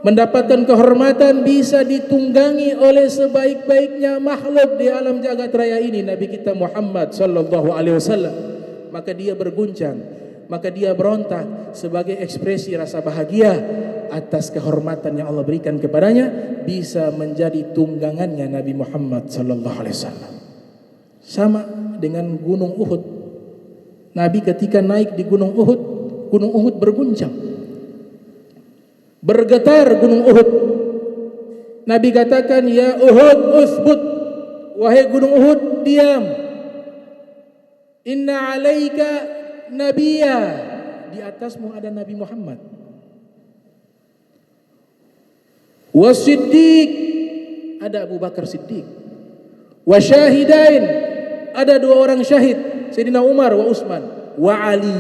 mendapatkan kehormatan bisa ditunggangi oleh sebaik-baiknya makhluk di alam jagat raya ini, Nabi kita Muhammad sallallahu alaihi wasallam. Maka dia berguncang, maka dia berontak sebagai ekspresi rasa bahagia atas kehormatan yang Allah berikan kepadanya, bisa menjadi tunggangannya Nabi Muhammad sallallahu alaihi wasallam. Sama dengan Gunung Uhud. Nabi ketika naik di Gunung Uhud berguncang, bergetar Gunung Uhud. Nabi katakan, ya Uhud uthbut, wahai Gunung Uhud, diam. Inna alaika nabiyya, di atasmu ada Nabi Muhammad. Wasiddiq, ada Abu Bakar Siddiq. Wasyahidain, ada dua orang syahid, Sayyidina Umar wa Utsman. Wa Ali,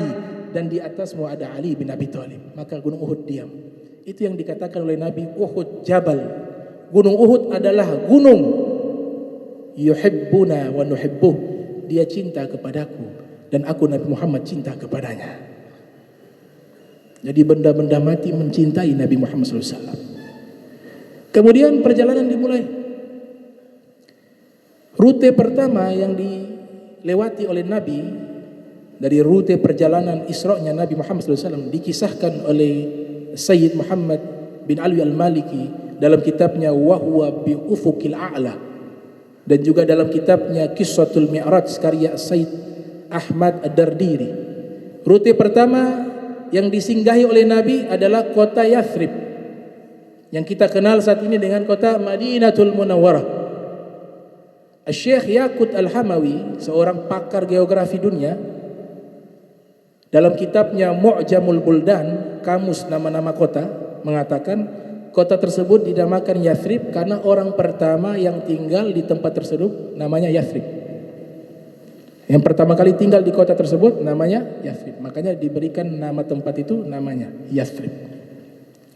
dan di atasmu ada Ali bin Abi Thalib. Maka Gunung Uhud diam. Itu yang dikatakan oleh Nabi, Uhud Jabal. Gunung Uhud adalah gunung. Yuhibbuna wa nuhibbuh. Dia cinta kepadaku dan aku Nabi Muhammad cinta kepadanya. Jadi benda-benda mati mencintai Nabi Muhammad SAW. Kemudian perjalanan dimulai. Rute pertama yang dilewati oleh Nabi dari rute perjalanan Isra-nya Nabi Muhammad SAW dikisahkan oleh Sayyid Muhammad bin Alwi Al-Maliki dalam kitabnya Wahwa bi Ufuqil A'la, dan juga dalam kitabnya Qissatul Mi'raj karya Sayyid Ahmad Ad-Dardiri. Rute pertama yang disinggahi oleh Nabi adalah kota Yathrib, yang kita kenal saat ini dengan kota Madinatul Munawwarah. Syekh Yaqut Al-Hamawi, seorang pakar geografi dunia, dalam kitabnya Mu'jamul Buldan, kamus nama-nama kota, mengatakan kota tersebut dinamakan Yathrib karena orang pertama yang tinggal di tempat tersebut namanya Yathrib. Yang pertama kali tinggal di kota tersebut namanya Yathrib. Makanya diberikan nama tempat itu namanya Yathrib.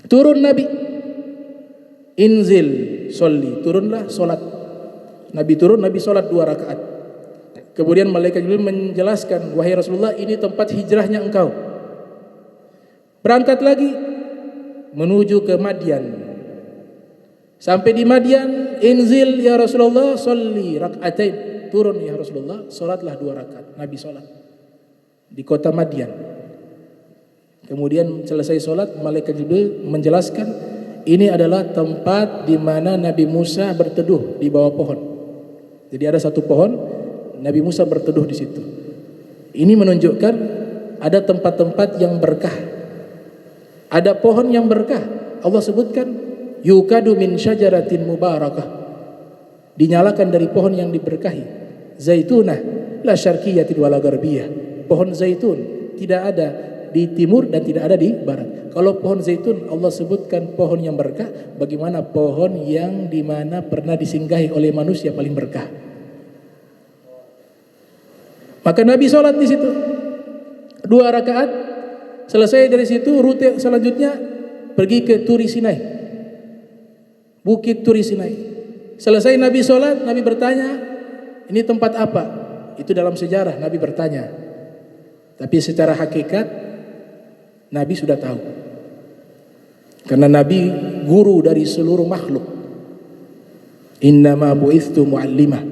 Turun Nabi, inzil sholli, turunlah solat. Nabi turun, Nabi solat 2 rakaat. Kemudian malaikat Jibril menjelaskan, wahai Rasulullah, ini tempat hijrahnya engkau. Berangkat lagi menuju ke Madian. Sampai di Madian, inzil ya Rasulullah, sholli rak'atain. Turun ya Rasulullah, salatlah 2 rakaat. Nabi salat di kota Madian. Kemudian selesai salat, malaikat Jibril menjelaskan ini adalah tempat di mana Nabi Musa berteduh di bawah pohon. Jadi ada satu pohon, Nabi Musa berteduh di situ. Ini menunjukkan ada tempat-tempat yang berkah. Ada pohon yang berkah. Allah sebutkan yukadu min syajaratin mubarakah, dinyalakan dari pohon yang diberkahi. Zaitunah la syarqiyatin wala garbiyah. Pohon zaitun tidak ada di timur dan tidak ada di barat. Kalau pohon zaitun Allah sebutkan pohon yang berkah, bagaimana pohon yang dimana pernah disinggahi oleh manusia paling berkah. Maka Nabi sholat di situ 2 rakaat. Selesai dari situ, rute selanjutnya pergi ke Turi Sinai, Bukit Turi Sinai. Selesai Nabi sholat, Nabi bertanya, ini tempat apa? Itu dalam sejarah Nabi bertanya. Tapi secara hakikat Nabi sudah tahu. Karena Nabi guru dari seluruh makhluk. Innama bu'ithtu mu'allimah.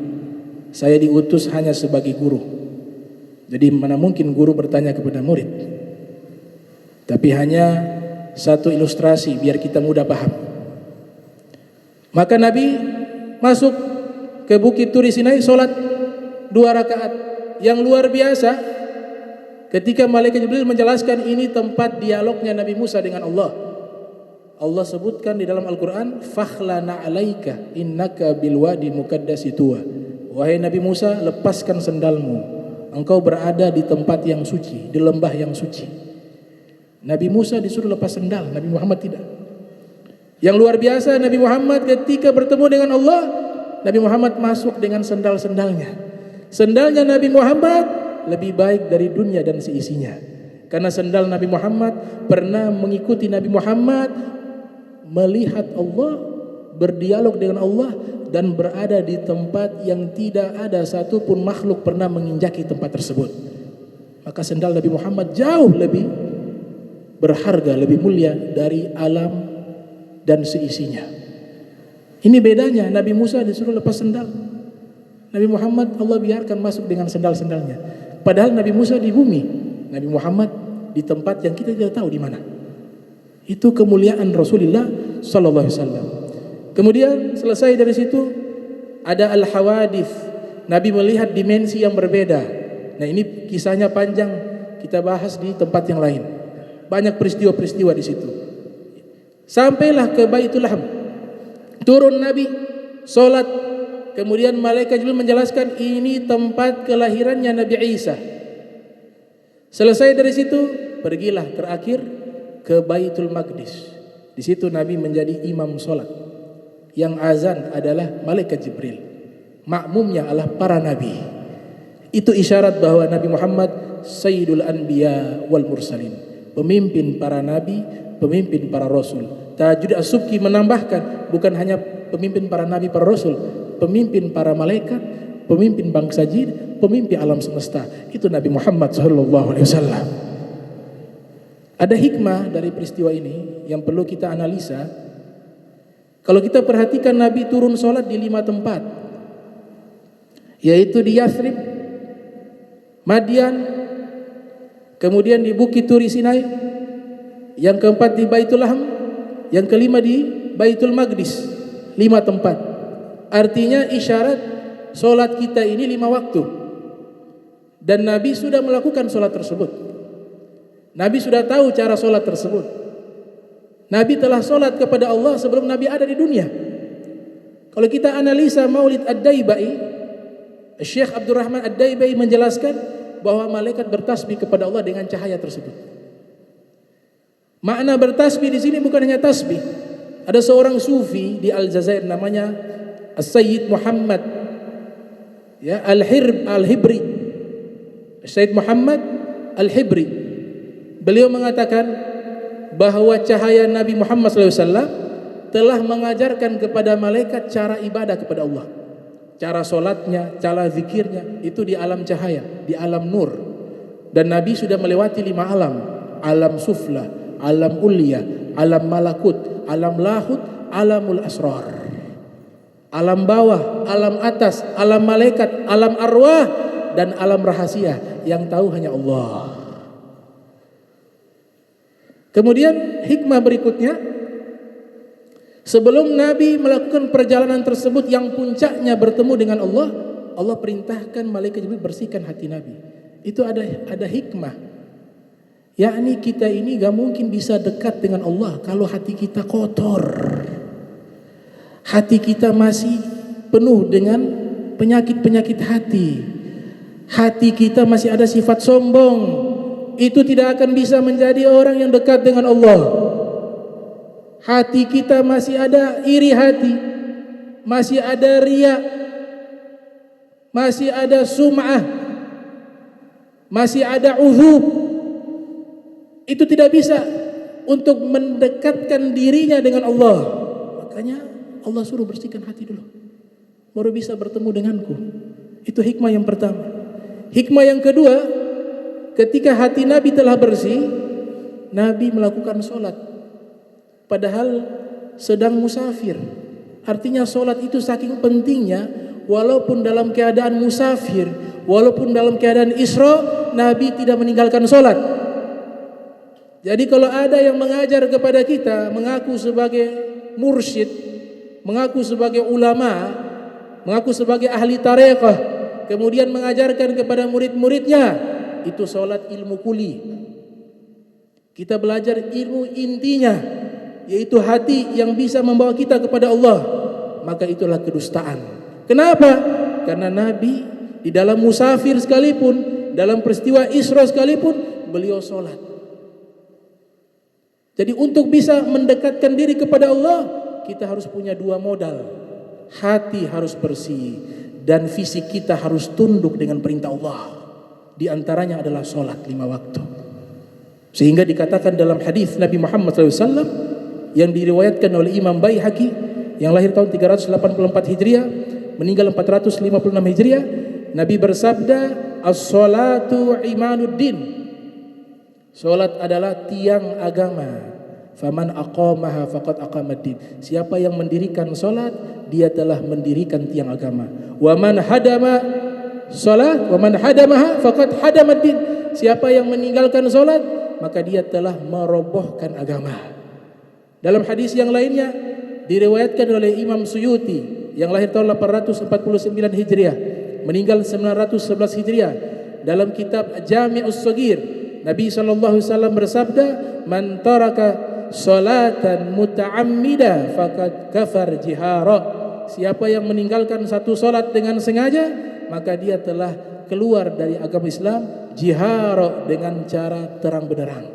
Saya diutus hanya sebagai guru. Jadi mana mungkin guru bertanya kepada murid. Tapi hanya satu ilustrasi biar kita mudah paham. Maka Nabi masuk ke Bukit Turi Sinai, sholat 2 rakaat. Yang luar biasa, ketika malaikat Jibril menjelaskan ini tempat dialognya Nabi Musa dengan Allah. Allah sebutkan di dalam Al-Quran, fakhlana alaika innaka bilwadi mukaddasi tuwa. Wahai Nabi Musa, lepaskan sendalmu, engkau berada di tempat yang suci, di lembah yang suci. Nabi Musa disuruh lepas sendal, Nabi Muhammad tidak. Yang luar biasa, Nabi Muhammad ketika bertemu dengan Allah, Nabi Muhammad masuk dengan sendal-sendalnya. Sendalnya Nabi Muhammad lebih baik dari dunia dan seisinya. Karena sendal Nabi Muhammad pernah mengikuti Nabi Muhammad melihat Allah, berdialog dengan Allah, dan berada di tempat yang tidak ada satupun makhluk pernah menginjaki tempat tersebut. Maka sendal Nabi Muhammad jauh lebih berharga, lebih mulia dari alam dan seisinya. Ini bedanya, Nabi Musa disuruh lepas sendal, Nabi Muhammad Allah biarkan masuk dengan sendal-sendalnya. Padahal Nabi Musa di bumi, Nabi Muhammad di tempat yang kita tidak tahu di mana. Itu kemuliaan Rasulullah sallallahu alaihi wasallam. Kemudian selesai dari situ ada al-hawadith. Nabi melihat dimensi yang berbeda. Nah, ini kisahnya panjang, kita bahas di tempat yang lain. Banyak peristiwa-peristiwa di situ. Sampailah ke Baitul Laham. Turun Nabi, sholat. Kemudian malaikat Jibril menjelaskan ini tempat kelahirannya Nabi Isa. Selesai dari situ, pergilah terakhir ke Baitul Maqdis. Di situ Nabi menjadi imam sholat. Yang azan adalah malaikat Jibril. Makmumnya adalah para nabi. Itu isyarat bahwa Nabi Muhammad Sayyidul Anbiya wal Mursalin, pemimpin para nabi, pemimpin para rasul. Tajud As-Subki menambahkan, bukan hanya pemimpin para nabi, para rasul, pemimpin para malaikat, pemimpin bangsa jin, pemimpin alam semesta. Itu Nabi Muhammad SAW. Ada hikmah dari peristiwa ini yang perlu kita analisa. Kalau kita perhatikan, Nabi turun sholat di 5 tempat, yaitu di Yathrib, Madian, kemudian di Bukit Turi Sinai, yang keempat di Baitul Laham, yang kelima di Baitul Maqdis. 5 tempat. Artinya isyarat solat kita ini 5 waktu. Dan Nabi sudah melakukan solat tersebut. Nabi sudah tahu cara solat tersebut. Nabi telah solat kepada Allah sebelum Nabi ada di dunia. Kalau kita analisa Maulid Ad-Daibai, Syekh Abdurrahman Ad-Daibai menjelaskan bahwa malaikat bertasbih kepada Allah dengan cahaya tersebut. Makna bertasbih di sini bukan hanya tasbih. Ada seorang sufi di Aljazair namanya As-Sayyid Muhammad Al-Hibri. Sayyid Muhammad Al-Hibri. Beliau mengatakan bahwa cahaya Nabi Muhammad SAW telah mengajarkan kepada malaikat cara ibadah kepada Allah. Cara solatnya, cara zikirnya, itu di alam cahaya, di alam nur. Dan Nabi sudah melewati 5 alam. Alam sufla, alam ulia, alam malakut, alam lahut, alamul asrar. alam bawah, alam atas, alam malaikat, alam arwah, dan alam rahasia yang tahu hanya Allah. Kemudian hikmah berikutnya, sebelum Nabi melakukan perjalanan tersebut yang puncaknya bertemu dengan Allah, Allah perintahkan malaikat Jibril bersihkan hati Nabi. Itu ada hikmah. Yakni kita ini gak mungkin bisa dekat dengan Allah kalau hati kita kotor. Hati kita masih penuh dengan penyakit-penyakit hati. Hati kita masih ada sifat sombong. Itu tidak akan bisa menjadi orang yang dekat dengan Allah. Hati kita masih ada iri hati, masih ada riya, masih ada sum'ah, masih ada uzub. Itu tidak bisa untuk mendekatkan dirinya dengan Allah. Makanya Allah suruh bersihkan hati dulu, baru bisa bertemu denganku. Itu hikmah yang pertama. Hikmah yang kedua, ketika hati Nabi telah bersih, Nabi melakukan sholat padahal sedang musafir. Artinya sholat itu saking pentingnya, walaupun dalam keadaan musafir, walaupun dalam keadaan Isra, Nabi tidak meninggalkan sholat. Jadi kalau ada yang mengajar kepada kita, mengaku sebagai mursyid, mengaku sebagai ulama, mengaku sebagai ahli tarekat, kemudian mengajarkan kepada murid-muridnya, itu sholat ilmu kuli. Kita belajar ilmu intinya, yaitu hati yang bisa membawa kita kepada Allah, maka itulah kedustaan. Kenapa? Karena Nabi di dalam musafir sekalipun, dalam peristiwa Isra sekalipun, beliau sholat. Jadi untuk bisa mendekatkan diri kepada Allah, kita harus punya dua modal. Hati harus bersih dan fisik kita harus tunduk dengan perintah Allah. Di antaranya adalah sholat 5 waktu. Sehingga dikatakan dalam hadis Nabi Muhammad SAW yang diriwayatkan oleh Imam Baihaqi yang lahir tahun 384 Hijriah, meninggal 456 Hijriah, Nabi bersabda, as-salatu imanuddin. Salat adalah tiang agama. Faman aqamaha faqad aqamaddin. Siapa yang mendirikan salat, dia telah mendirikan tiang agama. Wa man hadama salat, wa man hadamaha faqad hadamaddin. Siapa yang meninggalkan salat, maka dia telah merobohkan agama. Dalam hadis yang lainnya diriwayatkan oleh Imam Suyuti yang lahir tahun 849 Hijriah, meninggal 911 Hijriah, dalam kitab Jami'us Shaghir, Nabi SAW bersabda, man taraka salatan muta'ammida faqad kafar jihara. Siapa yang meninggalkan satu salat dengan sengaja, maka dia telah keluar dari agama Islam jihara, dengan cara terang benderang.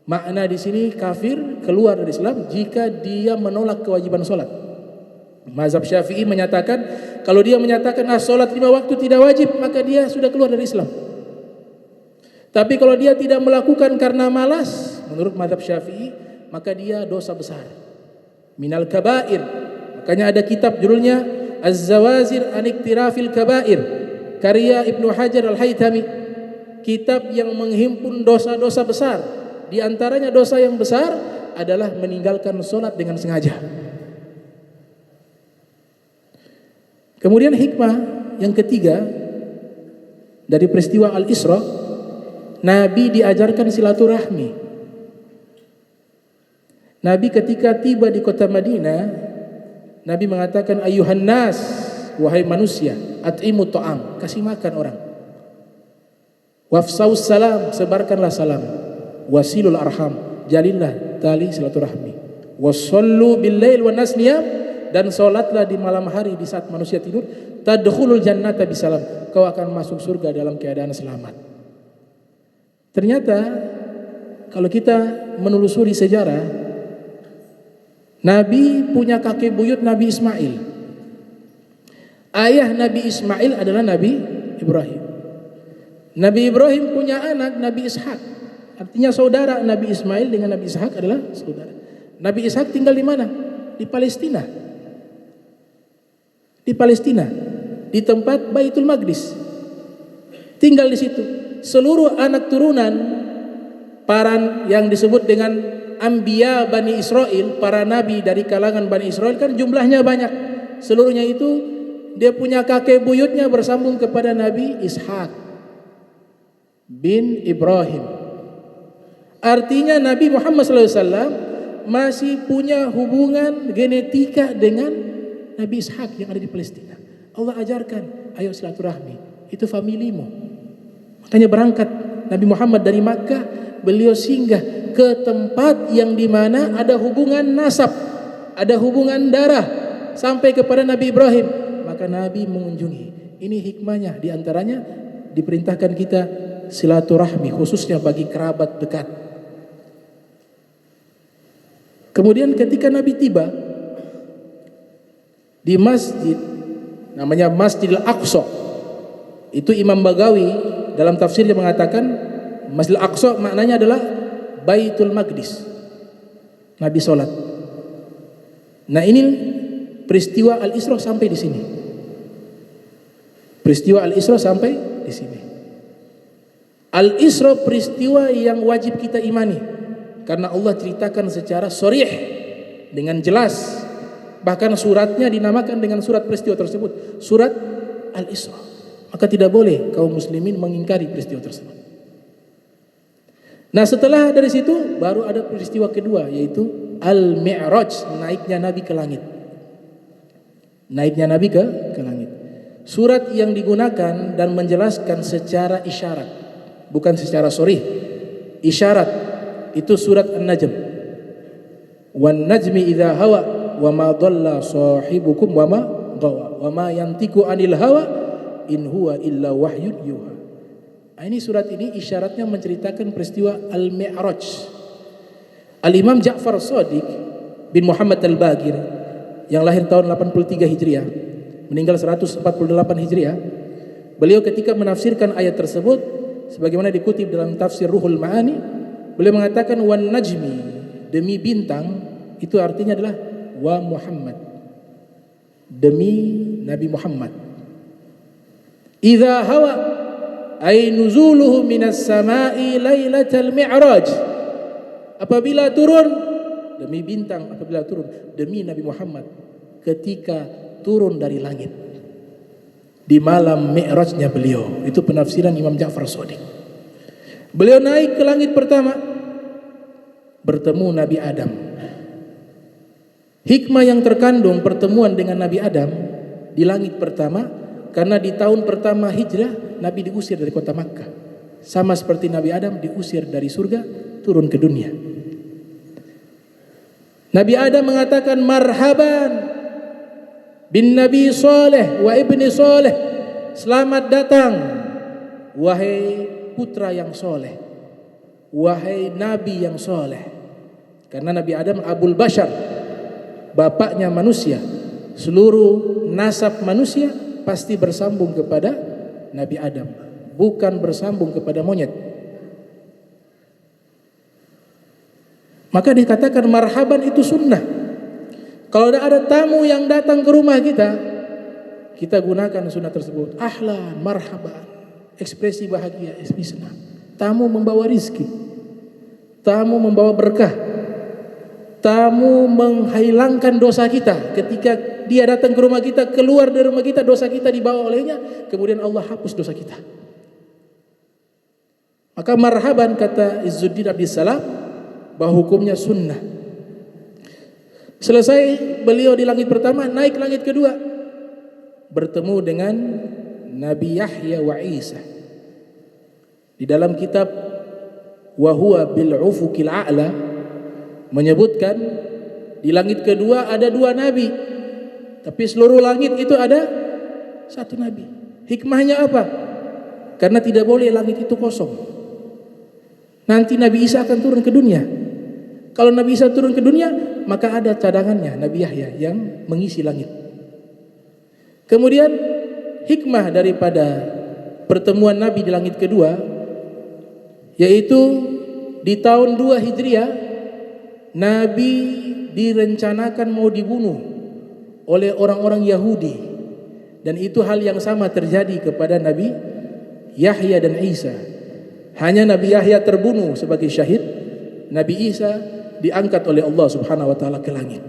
Makna di sini kafir, keluar dari Islam jika dia menolak kewajiban salat. Mazhab Syafi'i menyatakan kalau dia menyatakan salat 5 waktu tidak wajib, maka dia sudah keluar dari Islam. Tapi kalau dia tidak melakukan karena malas, menurut mazhab Syafi'i, maka dia dosa besar. Minal kabair. Makanya ada kitab judulnya Az-Zawazir an Iktirafil Kabair, karya Ibnu Hajar Al-Haytami. Kitab yang menghimpun dosa-dosa besar. Di antaranya dosa yang besar adalah meninggalkan salat dengan sengaja. Kemudian hikmah yang ketiga dari peristiwa Al-Isra, Nabi diajarkan silaturahmi. Nabi ketika tiba di kota Madinah, Nabi mengatakan, ayuhan nas, wahai manusia, at'imu ta'am, kasih makan orang. Wafsaus salam, sebarkanlah salam. Wasilul arham, jalinlah tali silaturahmi. Wassallu bil lail wan nas niyam, dan salatlah di malam hari di saat manusia tidur. Tadkhulul jannata bisalam, kau akan masuk surga dalam keadaan selamat. Ternyata kalau kita menelusuri sejarah, Nabi punya kakek buyut Nabi Ismail. Ayah Nabi Ismail adalah Nabi Ibrahim. Nabi Ibrahim punya anak Nabi Ishak. Artinya saudara Nabi Ismail dengan Nabi Ishak adalah saudara. Nabi Ishak tinggal di mana? Di Palestina. Di Palestina, di tempat Baitul Maqdis. Tinggal di situ. Seluruh anak turunan para yang disebut dengan Anbiya Bani Israel, para nabi dari kalangan Bani Israel, kan jumlahnya banyak. seluruhnya itu dia punya kakek buyutnya bersambung kepada Nabi Ishak bin Ibrahim. Artinya Nabi Muhammad SAW masih punya hubungan genetika dengan Nabi Ishak yang ada di Palestina. Allah ajarkan, ayo silaturahmi, itu familimu. Makanya berangkat Nabi Muhammad dari Makkah, beliau singgah ke tempat yang dimana ada hubungan nasab, ada hubungan darah sampai kepada Nabi Ibrahim. Maka Nabi mengunjungi. Ini hikmahnya, diantaranya diperintahkan kita silaturahmi khususnya bagi kerabat dekat. Kemudian ketika Nabi tiba di masjid namanya Masjidil Aqsa, itu Imam Bagawi dalam tafsirnya mengatakan Masjidil Aqsa maknanya adalah Baitul Maqdis. Nabi sholat. Nah ini peristiwa Al-Isra sampai di sini. Peristiwa Al-Isra sampai di sini. Al-Isra peristiwa yang wajib kita imani karena Allah ceritakan secara sharih dengan jelas. Bahkan suratnya dinamakan dengan surat peristiwa tersebut, surat Al-Isra. Maka tidak boleh kaum muslimin mengingkari peristiwa tersebut. Nah setelah dari situ baru ada peristiwa kedua, yaitu Al-Mi'raj, naiknya Nabi ke langit. Naiknya Nabi ke langit. Surat yang digunakan dan menjelaskan secara isyarat, bukan secara sharih. Isyarat itu surat An-Najm. Wan najmi idza hawa wa ma dhalla sahibukum wa ma ghawa wa ma yantiqu anil hawa in huwa illa wahyun yuha. Ini surat ini isyaratnya menceritakan peristiwa Al-Mi'raj. Al-Imam Ja'far Shadiq bin Muhammad Al-Baqir yang lahir tahun 83 Hijriah, meninggal 148 Hijriah. Beliau ketika menafsirkan ayat tersebut sebagaimana dikutip dalam tafsir Ruhul Ma'ani, beliau mengatakan wan najmi, demi bintang, itu artinya adalah wa Muhammad, demi Nabi Muhammad. Idza hawa ay nuzuluhu minas sama'i lailatal mi'raj, apabila turun, demi bintang apabila turun, demi Nabi Muhammad ketika turun dari langit di malam mi'rajnya beliau. Itu penafsiran Imam Ja'far Shadiq. Beliau naik ke langit pertama, bertemu Nabi Adam. Hikmah yang terkandung pertemuan dengan Nabi Adam di langit pertama, karena di tahun pertama hijrah Nabi diusir dari kota Makkah. Sama seperti Nabi Adam diusir dari surga turun ke dunia. Nabi Adam mengatakan marhaban bin Nabi Saleh wa ibni Saleh, selamat datang wahai putra yang soleh, wahai Nabi yang soleh. Karena Nabi Adam Abul Bashar, bapaknya manusia. Seluruh nasab manusia pasti bersambung kepada Nabi Adam, bukan bersambung kepada monyet. Maka dikatakan marhaban itu sunnah. Kalau ada tamu yang datang ke rumah kita, kita gunakan sunnah tersebut. Ahlan, marhaban, ekspresi bahagia, ekspresi senang. Tamu membawa rizki, tamu membawa berkah, tamu menghilangkan dosa kita. Ketika dia datang ke rumah kita, keluar dari rumah kita, dosa kita dibawa olehnya, kemudian Allah hapus dosa kita. Maka marhaban, kata Izzuddin Abdissalam, bahwa hukumnya sunnah. Selesai beliau di langit pertama, naik langit kedua, bertemu dengan Nabi Yahya wa Isa. Di dalam kitab Wa huwa bil ufuqil a'la menyebutkan di langit kedua ada dua nabi, tapi seluruh langit itu ada satu nabi. Hikmahnya apa? Karena tidak boleh langit itu kosong. Nanti Nabi Isa akan turun ke dunia. Kalau Nabi Isa turun ke dunia, maka ada cadangannya Nabi Yahya yang mengisi langit. Kemudian hikmah daripada pertemuan Nabi di langit kedua, yaitu di tahun 2 Hijriah Nabi direncanakan mau dibunuh oleh orang-orang Yahudi, dan itu hal yang sama terjadi kepada Nabi Yahya dan Isa. Hanya Nabi Yahya terbunuh sebagai syahid, Nabi Isa diangkat oleh Allah Subhanahu wa taala ke langit.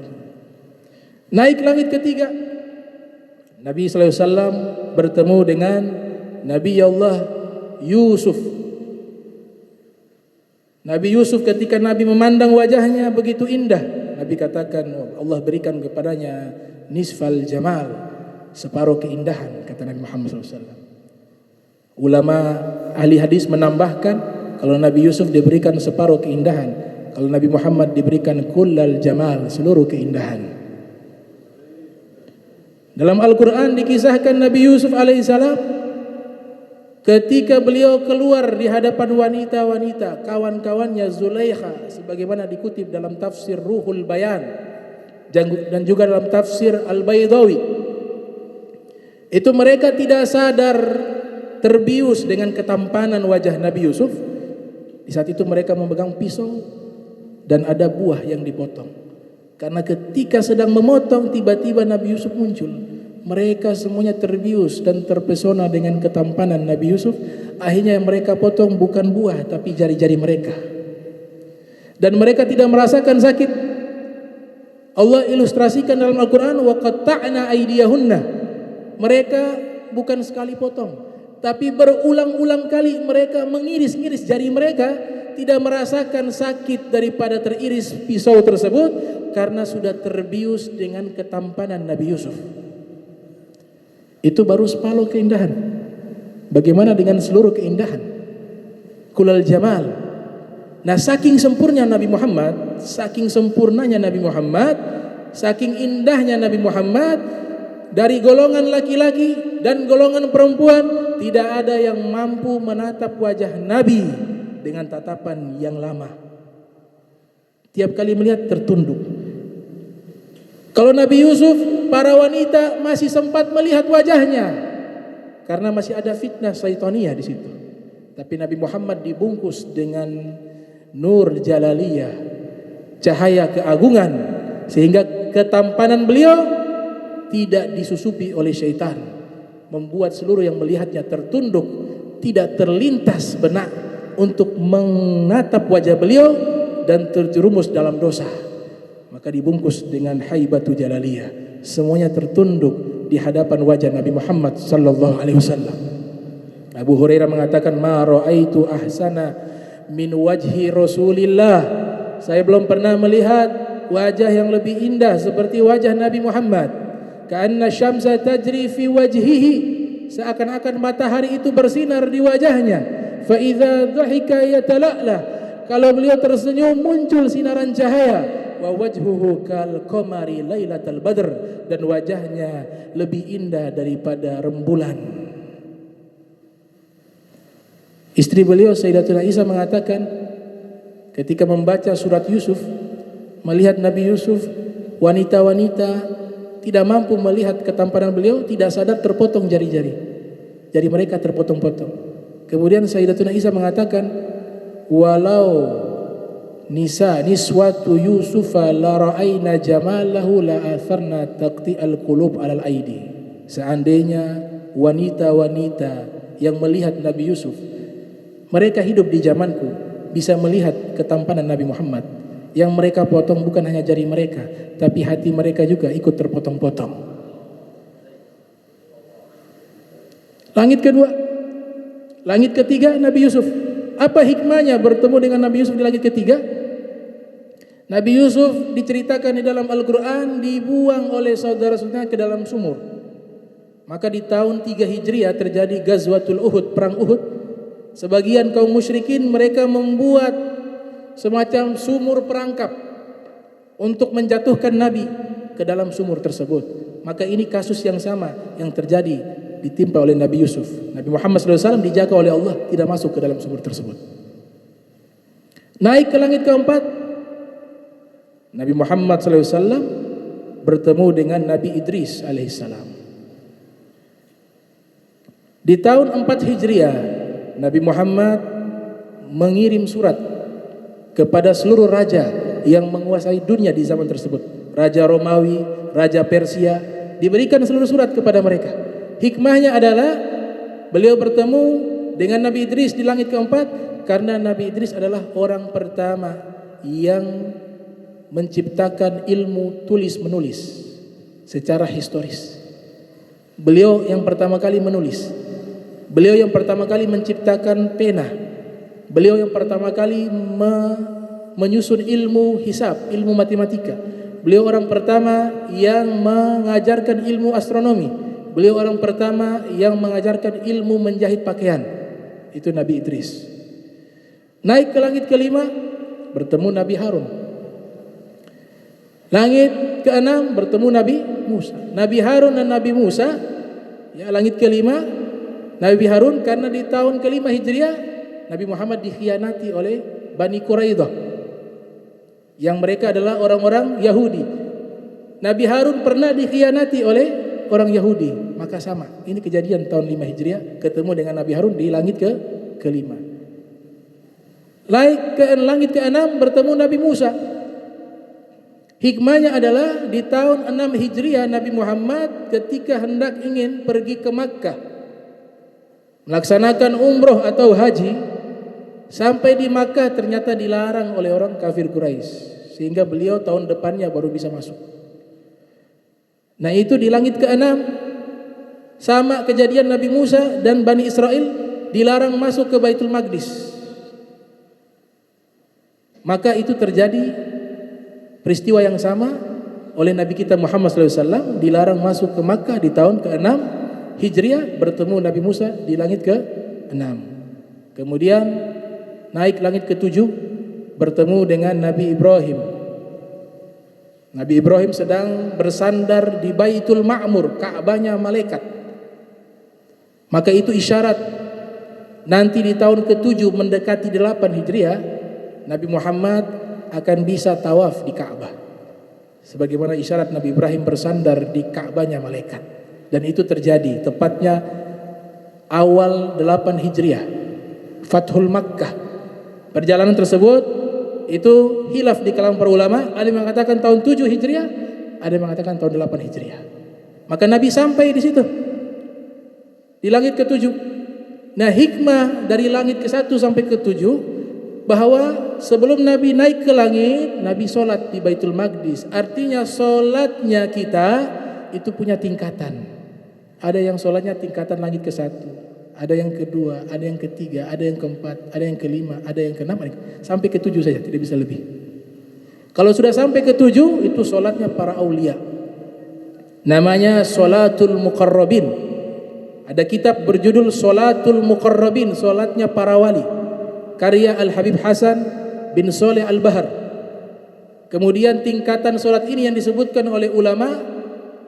Naik langit ketiga, Nabi sallallahu alaihi wasallam bertemu dengan Nabi Allah Yusuf. Nabi Yusuf ketika Nabi memandang wajahnya begitu indah, Nabi katakan, Allah berikan kepadanya nisfal jamal, separuh keindahan, kata Nabi Muhammad SAW. Ulama ahli hadis menambahkan, kalau Nabi Yusuf diberikan separuh keindahan, kalau Nabi Muhammad diberikan kullal jamal, seluruh keindahan. Dalam Al-Quran dikisahkan Nabi Yusuf alaihissalam ketika beliau keluar di hadapan wanita-wanita, kawan-kawannya Zulaikha, sebagaimana dikutip dalam tafsir Ruhul Bayan dan juga dalam tafsir Al-Baydawi. Itu mereka tidak sadar, terbius dengan ketampanan wajah Nabi Yusuf. Di saat itu mereka memegang pisau dan ada buah yang dipotong. Karena ketika sedang memotong, tiba-tiba Nabi Yusuf muncul. Mereka semuanya terbius dan terpesona dengan ketampanan Nabi Yusuf. Akhirnya yang mereka potong bukan buah, tapi jari-jari mereka. Dan mereka tidak merasakan sakit. Allah ilustrasikan dalam Al-Quran, wa qatta'na aydiyahunna. Mereka bukan sekali potong, tapi berulang-ulang kali mereka mengiris-iris jari mereka, tidak merasakan sakit daripada teriris pisau tersebut, karena sudah terbius dengan ketampanan Nabi Yusuf. Itu baru separuh keindahan. Bagaimana dengan seluruh keindahan? Kulal jamal. Nah, saking sempurnanya Nabi Muhammad, saking sempurnanya Nabi Muhammad, saking indahnya Nabi Muhammad, dari golongan laki-laki dan golongan perempuan tidak ada yang mampu menatap wajah Nabi dengan tatapan yang lama. Tiap kali melihat tertunduk. Kalau Nabi Yusuf, para wanita masih sempat melihat wajahnya karena masih ada fitnah syaitania di situ. Tapi Nabi Muhammad dibungkus dengan nur jalaliyah, cahaya keagungan, sehingga ketampanan beliau tidak disusupi oleh syaitan, membuat seluruh yang melihatnya tertunduk, tidak terlintas benak untuk menatap wajah beliau dan terjerumus dalam dosa. Maka dibungkus dengan haibatu jalaliyah, semuanya tertunduk di hadapan wajah Nabi Muhammad sallallahu alaihi wasallam. Abu Hurairah mengatakan, ma raaitu ahsana min wajhi Rasulillah. Saya belum pernah melihat wajah yang lebih indah seperti wajah Nabi Muhammad. Ka'anna syamsa tajri fi wajhihi, seakan-akan matahari itu bersinar di wajahnya. Fa idza dhahika yatala'la, kalau beliau tersenyum muncul sinaran cahaya. Wa wajhuhu kal qamari lailatal badr, dan wajahnya lebih indah daripada rembulan. Istri beliau Sayyidatuna Aisyah mengatakan ketika membaca surat Yusuf, melihat Nabi Yusuf, wanita-wanita tidak mampu melihat ketampanan beliau, tidak sadar terpotong jari-jari. Jari mereka terpotong-potong. Kemudian Sayyidatuna Aisyah mengatakan, walau niswatu Yusufa la ra'ayna jamalahu la atharna taqti'al qulub 'alal aidi. Seandainya wanita-wanita yang melihat Nabi Yusuf, mereka hidup di zamanku, bisa melihat ketampanan Nabi Muhammad, yang mereka potong bukan hanya jari mereka, tapi hati mereka juga ikut terpotong-potong. Langit kedua, langit ketiga Nabi Yusuf. Apa hikmahnya bertemu dengan Nabi Yusuf di langit ketiga? Nabi Yusuf diceritakan di dalam Al-Quran dibuang oleh saudara-saudaranya ke dalam sumur. Maka di tahun 3 Hijriah terjadi Ghazwatul Uhud, perang Uhud. Sebagian kaum musyrikin mereka membuat semacam sumur perangkap untuk menjatuhkan Nabi ke dalam sumur tersebut. Maka ini kasus yang sama yang terjadi ditimpa oleh Nabi Yusuf. Nabi Muhammad SAW dijaga oleh Allah, tidak masuk ke dalam sumur tersebut. Naik ke langit keempat, Nabi Muhammad SAW bertemu dengan Nabi Idris alaihissalam. Di tahun 4 Hijriah, Nabi Muhammad mengirim surat kepada seluruh raja yang menguasai dunia di zaman tersebut. Raja Romawi, Raja Persia, diberikan seluruh surat kepada mereka. Hikmahnya adalah beliau bertemu dengan Nabi Idris di langit keempat karena Nabi Idris adalah orang pertama yang menciptakan ilmu tulis menulis secara historis. Beliau yang pertama kali menulis. Beliau yang pertama kali menciptakan pena. Beliau yang pertama kali menyusun ilmu hisab, ilmu matematika. Beliau orang pertama yang mengajarkan ilmu astronomi. Beliau orang pertama yang mengajarkan ilmu menjahit pakaian. Itu Nabi Idris. Naik ke langit kelima, bertemu Nabi Harun. Langit keenam, bertemu Nabi Musa. Nabi Harun dan Nabi Musa, ya, langit kelima, Nabi Harun karena di tahun kelima Hijriah Nabi Muhammad dikhianati oleh Bani Quraidah, yang mereka adalah orang-orang Yahudi. Nabi Harun pernah dikhianati oleh orang Yahudi, maka sama. Ini kejadian tahun 5 Hijriah, ketemu dengan Nabi Harun di langit kelima. Langit ke-6 bertemu Nabi Musa. Hikmahnya adalah di tahun 6 Hijriah Nabi Muhammad ketika hendak ingin pergi ke Makkah melaksanakan umroh atau haji, sampai di Makkah ternyata dilarang oleh orang kafir Quraisy, sehingga beliau tahun depannya baru bisa masuk. Nah, itu di langit ke-6. Sama kejadian Nabi Musa dan Bani Israel dilarang masuk ke Baitul Maqdis. Maka itu terjadi peristiwa yang sama oleh Nabi kita Muhammad SAW, dilarang masuk ke Makkah di tahun ke-6 Hijriah, bertemu Nabi Musa di langit ke-6. Kemudian naik langit ke-7, bertemu dengan Nabi Ibrahim. Nabi Ibrahim sedang bersandar di Baitul Ma'mur, Ka'bahnya malaikat. Maka itu isyarat nanti di tahun ke-7 mendekati 8 Hijriah Nabi Muhammad akan bisa tawaf di Ka'bah, sebagaimana isyarat Nabi Ibrahim bersandar di Ka'bahnya malaikat. Dan itu terjadi tepatnya awal 8 Hijriah, Fathul Makkah. Perjalanan tersebut itu khilaf di kalangan para ulama, ada yang mengatakan tahun 7 Hijriah, ada yang mengatakan tahun 8 Hijriah. Maka Nabi sampai di situ, di langit ke-7. Nah, hikmah dari langit ke-1 sampai ke-7, bahwa sebelum Nabi naik ke langit, Nabi sholat di Baitul Maqdis. Artinya sholatnya kita itu punya tingkatan. Ada yang sholatnya tingkatan langit ke-1, ada yang kedua, ada yang ketiga, ada yang keempat, ada yang kelima, ada yang keenam, sampai ke-7 saja, tidak bisa lebih. Kalau sudah sampai ke-7, itu sholatnya para aulia. Namanya sholatul muqarrabin. Ada kitab berjudul Sholatul Muqarrabin, sholatnya para wali, karya Al-Habib Hasan bin Soleh Al-Bahar. Kemudian tingkatan solat ini yang disebutkan oleh ulama,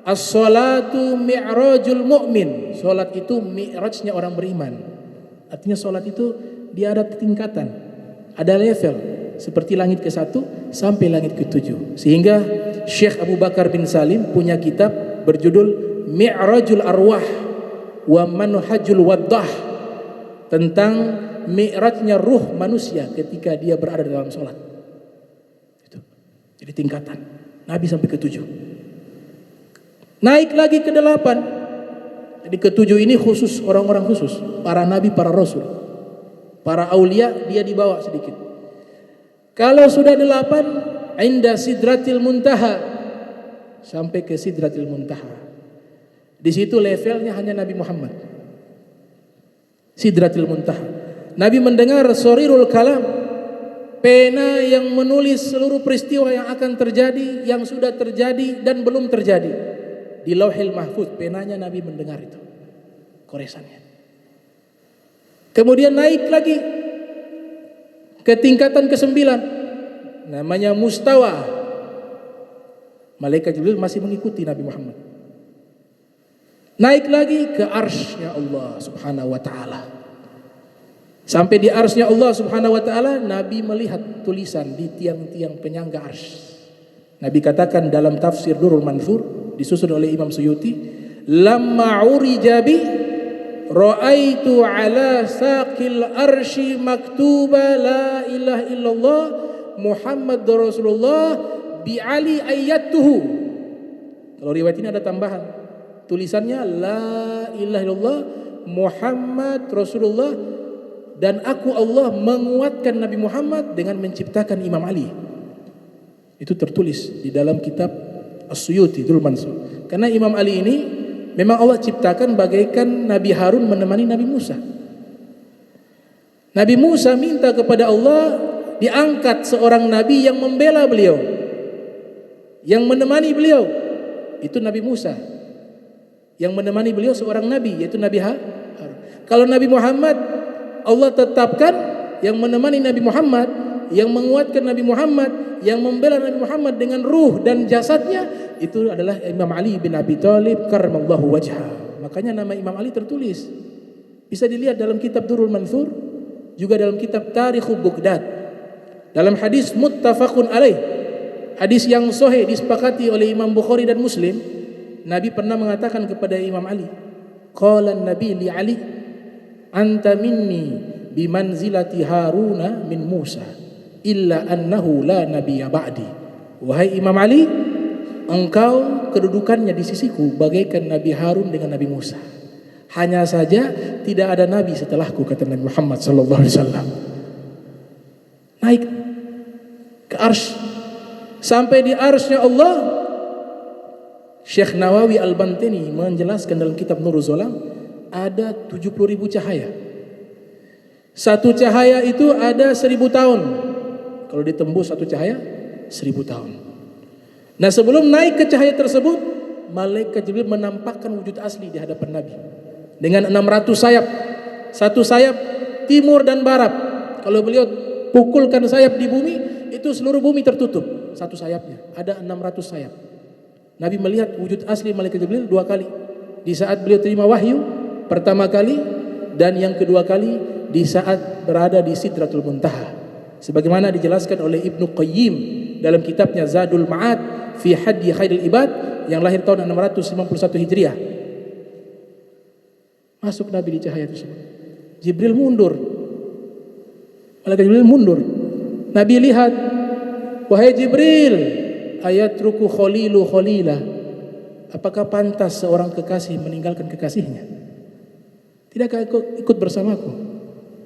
as-salatu mi'rajul mu'min. Solat itu mi'rajnya orang beriman. Artinya solat itu dia ada tingkatan, ada level, seperti langit ke-1 sampai langit ke-7. Sehingga Syekh Abu Bakar bin Salim punya kitab berjudul Mi'rajul Arwah wa Manhajul Waddah, tentang mi'rajnya ruh manusia ketika dia berada dalam sholat. Itu. Jadi tingkatan. Nabi sampai ke-7. Naik lagi ke-8. Jadi ke-7 ini khusus orang-orang khusus, para nabi, para rasul, para aulia, dia dibawa sedikit. Kalau sudah 8, inda sidratil muntaha, sampai ke sidratil muntaha. Di situ levelnya hanya Nabi Muhammad. Sidratil muntaha. Nabi mendengar sorirul kalam, pena yang menulis seluruh peristiwa yang akan terjadi, yang sudah terjadi dan belum terjadi. Di Lauhil Mahfuz, penanya Nabi mendengar itu, koresannya. Kemudian naik lagi ke tingkatan ke-9, namanya mustawa. Malaikat Jibril masih mengikuti Nabi Muhammad. Naik lagi ke arsy-Nya Allah Subhanahu wa taala. Sampai di arsy-Nya Allah Subhanahu wa taala, Nabi melihat tulisan di tiang-tiang penyangga arsy. Nabi katakan dalam tafsir Durrul Mansur, disusun oleh Imam Suyuti, lamma urija bi ra'aitu ala saqil arsy maktuba la ilaha illallah Muhammadur Rasulullah bi ali ayatuhu. Kalau riwayat ini ada tambahan, tulisannya la ilaha illallah Muhammad Rasulullah, dan aku Allah menguatkan Nabi Muhammad dengan menciptakan Imam Ali. Itu tertulis di dalam kitab As-Suyuti Durrul Mansur. Karena Imam Ali ini memang Allah ciptakan bagaikan Nabi Harun menemani Nabi Musa. Nabi Musa minta kepada Allah diangkat seorang nabi yang membela beliau, yang menemani beliau. Itu Nabi Musa. Yang menemani beliau seorang nabi, yaitu Nabi Harun. Kalau Nabi Muhammad, Allah tetapkan yang menemani Nabi Muhammad, yang menguatkan Nabi Muhammad, yang membela Nabi Muhammad dengan ruh dan jasadnya, itu adalah Imam Ali bin Abi Thalib karramallahu wajhah. Makanya nama Imam Ali tertulis. Bisa dilihat dalam kitab Durrul Mansur, juga dalam kitab Tarikhul Baghdad. Dalam hadis muttafaqun alaih, hadis yang sahih disepakati oleh Imam Bukhari dan Muslim, Nabi pernah mengatakan kepada Imam Ali, qala Nabi li Ali, anta minni bimanzilati Haruna min Musa, illa annahu la nabiyya ba'di. Wahai Imam Ali, engkau kedudukannya di sisiku bagaikan Nabi Harun dengan Nabi Musa. Hanya saja tidak ada nabi setelahku, kata Nabi Muhammad sallallahu alaihi wasallam. Naik ke arsy, sampai di arsy-Nya Allah. Syekh Nawawi Al-Bantini menjelaskan dalam kitab Nurul Zolam, ada 70.000 cahaya. Satu cahaya itu ada 1.000 tahun. Kalau ditembus satu cahaya 1.000 tahun. Nah, sebelum naik ke cahaya tersebut, malaikat Jibril menampakkan wujud asli di hadapan Nabi dengan 600 sayap. Satu sayap timur dan barat. Kalau beliau pukulkan sayap di bumi, itu seluruh bumi tertutup. Satu sayapnya ada 600 sayap. Nabi melihat wujud asli malaikat Jibril 2 kali. Di saat beliau terima wahyu pertama kali, dan yang kedua kali di saat berada di Sidratul Muntaha. Sebagaimana dijelaskan oleh Ibnu Qayyim dalam kitabnya Zadul Ma'ad fi Hadi Khairil Ibad yang lahir tahun 651 Hijriah. Masuk Nabi di cahaya tersebut. Jibril mundur. Malaikat Jibril mundur. Nabi lihat, wahai Jibril, ayatruku khalilu khalila. Apakah pantas seorang kekasih meninggalkan kekasihnya? Tidakkah ikut bersamaku?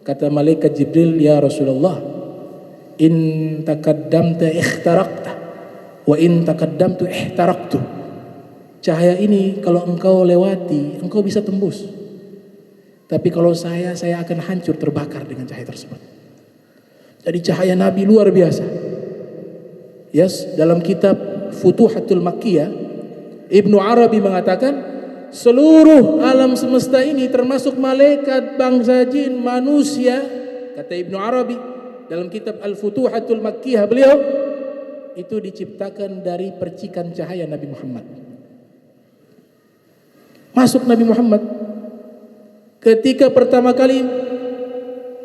Kata malaikat Jibril, ya Rasulullah, in taqaddamta ikhtaraqta wa in taqaddamtu ihtaraqtu. Cahaya ini kalau engkau lewati, engkau bisa tembus. Tapi kalau saya akan hancur terbakar dengan cahaya tersebut. Jadi cahaya Nabi luar biasa. Yes, dalam kitab Futuhatul Makkiyah, Ibnu Arabi mengatakan, seluruh alam semesta ini termasuk malaikat, bangsa jin, manusia, kata Ibnu Arabi dalam kitab Al-Futuhatul Makkiyah beliau, itu diciptakan dari percikan cahaya Nabi Muhammad. Masuk Nabi Muhammad ketika pertama kali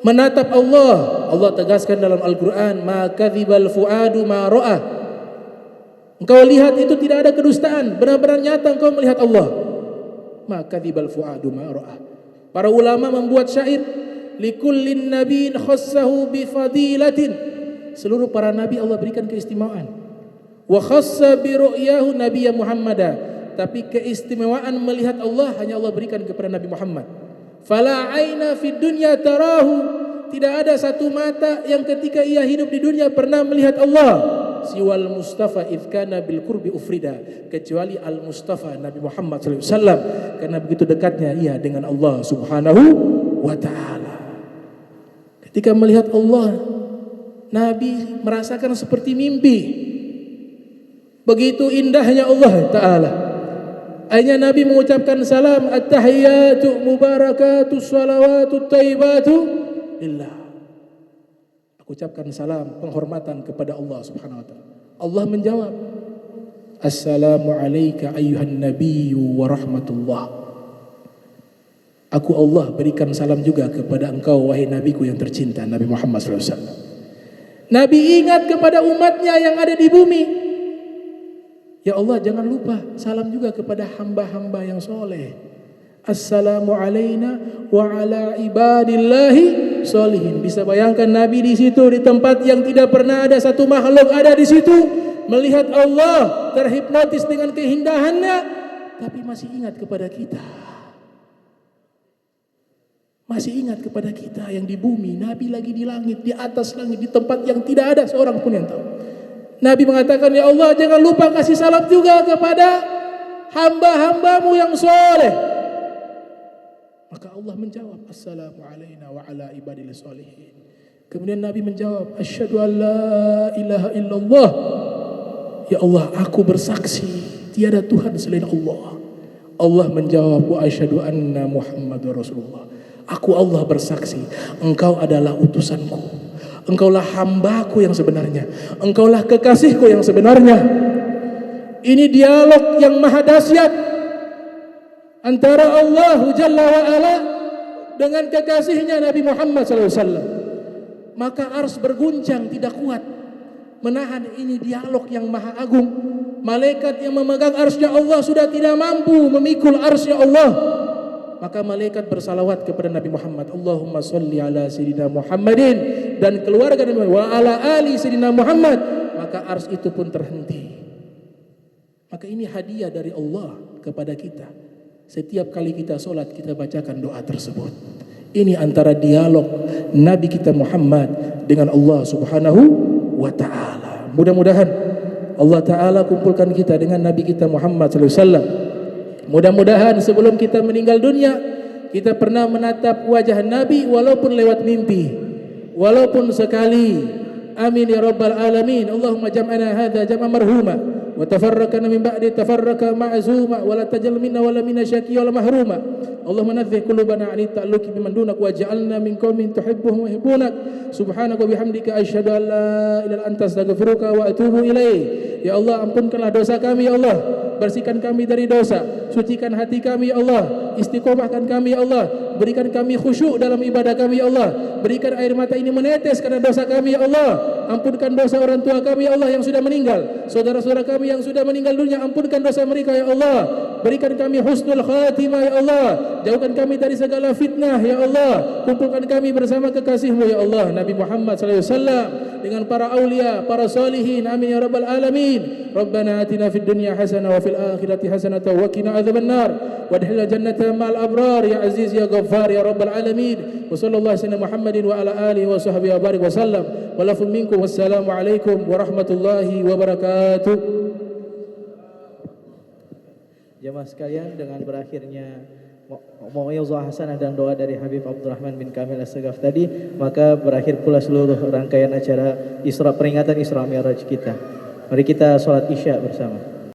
menatap Allah, Allah tegaskan dalam Al-Quran, ma kadzibal fuadu ma ra'a. Engkau lihat itu tidak ada kedustaan, benar-benar nyata engkau melihat Allah. Ma kadzibal fuadu ma ra'a. Para ulama membuat syair, likullin nabiyyin khassahu bi fadilatin. Seluruh para nabi Allah berikan keistimewaan. Wa khassa bi ru'yahu nabiyya Muhammada. Tapi keistimewaan melihat Allah hanya Allah berikan kepada Nabi Muhammad. Fala aina fid dunya tarahu. Tidak ada satu mata yang ketika ia hidup di dunia pernah melihat Allah. Siwal Mustafa idh kana bil qurbi ufrida. Kecuali Al Mustafa Nabi Muhammad sallallahu alaihi wasallam, karena begitu dekatnya ia dengan Allah Subhanahu wa taala. Ketika melihat Allah, Nabi merasakan seperti mimpi. Begitu indahnya Allah taala. Akhirnya Nabi mengucapkan salam, at-tahiyyatu mubarakatuh salawatut thayyibatu lillah. Aku ucapkan salam penghormatan kepada Allah Subhanahu wa taala. Allah menjawab, assalamu alayka ayyuhan nabiyyu wa rahmatullah. Aku Allah berikan salam juga kepada engkau wahai nabiku yang tercinta, Nabi Muhammad sallallahu alaihi wasallam. Nabi ingat kepada umatnya yang ada di bumi. Ya Allah, jangan lupa salam juga kepada hamba-hamba yang soleh. Assalamu alayna wa ala ibadillahi sholihin. Bisa bayangkan Nabi di situ, di tempat yang tidak pernah ada satu makhluk ada di situ, melihat Allah, terhipnotis dengan keindahannya, tapi masih ingat kepada kita. Masih ingat kepada kita yang di bumi. Nabi lagi di langit, di atas langit, di tempat yang tidak ada seorang pun yang tahu. Nabi mengatakan, ya Allah, jangan lupa kasih salam juga kepada hamba-hambamu yang soleh. Maka Allah menjawab, assalamu alaina wa ala ibadil sholihin. Kemudian Nabi menjawab, asyhadu an la ilaha illallah. Ya Allah, aku bersaksi tiada Tuhan selain Allah. Allah menjawab, wa asyhadu anna Muhammadar Rasulullah. Aku Allah bersaksi, engkau adalah utusanku. Engkaulah hambaku yang sebenarnya. Engkaulah kekasihku yang sebenarnya. Ini dialog yang maha dahsyat antara Allah Jalla wa Ala dengan kekasihnya Nabi Muhammad SAW. Maka ars berguncang tidak kuat menahan ini dialog yang maha agung. Malaikat yang memegang arsy Allah sudah tidak mampu memikul arsy Allah. Maka malaikat bersalawat kepada Nabi Muhammad, Allahumma sholli ala sayyidina Muhammadin, dan keluarga Nabi Muhammad, wa ala ali sayyidina Muhammad. Maka ars itu pun terhenti. Maka ini hadiah dari Allah kepada kita. Setiap kali kita sholat, kita bacakan doa tersebut. Ini antara dialog Nabi kita Muhammad dengan Allah Subhanahu wa ta'ala. Mudah-mudahan Allah Ta'ala kumpulkan kita dengan Nabi kita Muhammad SAW. Mudah-mudahan sebelum kita meninggal dunia, kita pernah menatap wajah Nabi walaupun lewat mimpi, walaupun sekali. Amin ya rabbal alamin. Allahumma jam'ana hadza jam'a marhuma wa tafarraqna min ba'di tafarraqa ma'zuma wa la tajal minna wa la minna syaqiyya wa la mahruma. Allahumma nadhih qulubana 'ani ta'alluqi biman dunak waj'alna min qaumin tuhibbuhum wa yuhibbunak. Subhanaka wa bihamdika asyhadu an la ilaha illa anta astaghfiruka wa atubu ilaik. Ya Allah, ampunkanlah dosa kami ya Allah. Bersihkan kami dari dosa, sucikan hati kami ya Allah, istiqomahkan kami ya Allah, berikan kami khusyuk dalam ibadah kami ya Allah, berikan air mata ini menetes karena dosa kami ya Allah. Ampunkan dosa orang tua kami ya Allah yang sudah meninggal, saudara-saudara kami yang sudah meninggal dunia, ampunkan dosa mereka ya Allah. Berikan kami husnul khatimah ya Allah, jauhkan kami dari segala fitnah ya Allah, kumpulkan kami bersama kekasih-Mu ya Allah, Nabi Muhammad SAW dengan para aulia, para salihin. Amin ya rabbal alamin. Rabbana atina fid dunya hasanah wa fil akhirati hasanah wa qina adzabannar wadkhilna jannata ma'al abrar ya aziz ya ghaffar ya rabbal alamin. Wa sallallahu alaihi Muhammadin wa ala alihi wa sahbihi wa barik wa sallam. Wa lakum minkum wassalamu alaikum warahmatullahi wabarakatuh. Jemaah sekalian, dengan berakhirnya mau'izah hasanah dan doa dari Habib Abdurrahman bin Kamil As-Sagaf tadi, maka berakhir pula seluruh rangkaian acara peringatan Isra Mi'raj kita. Mari kita sholat Isya bersama.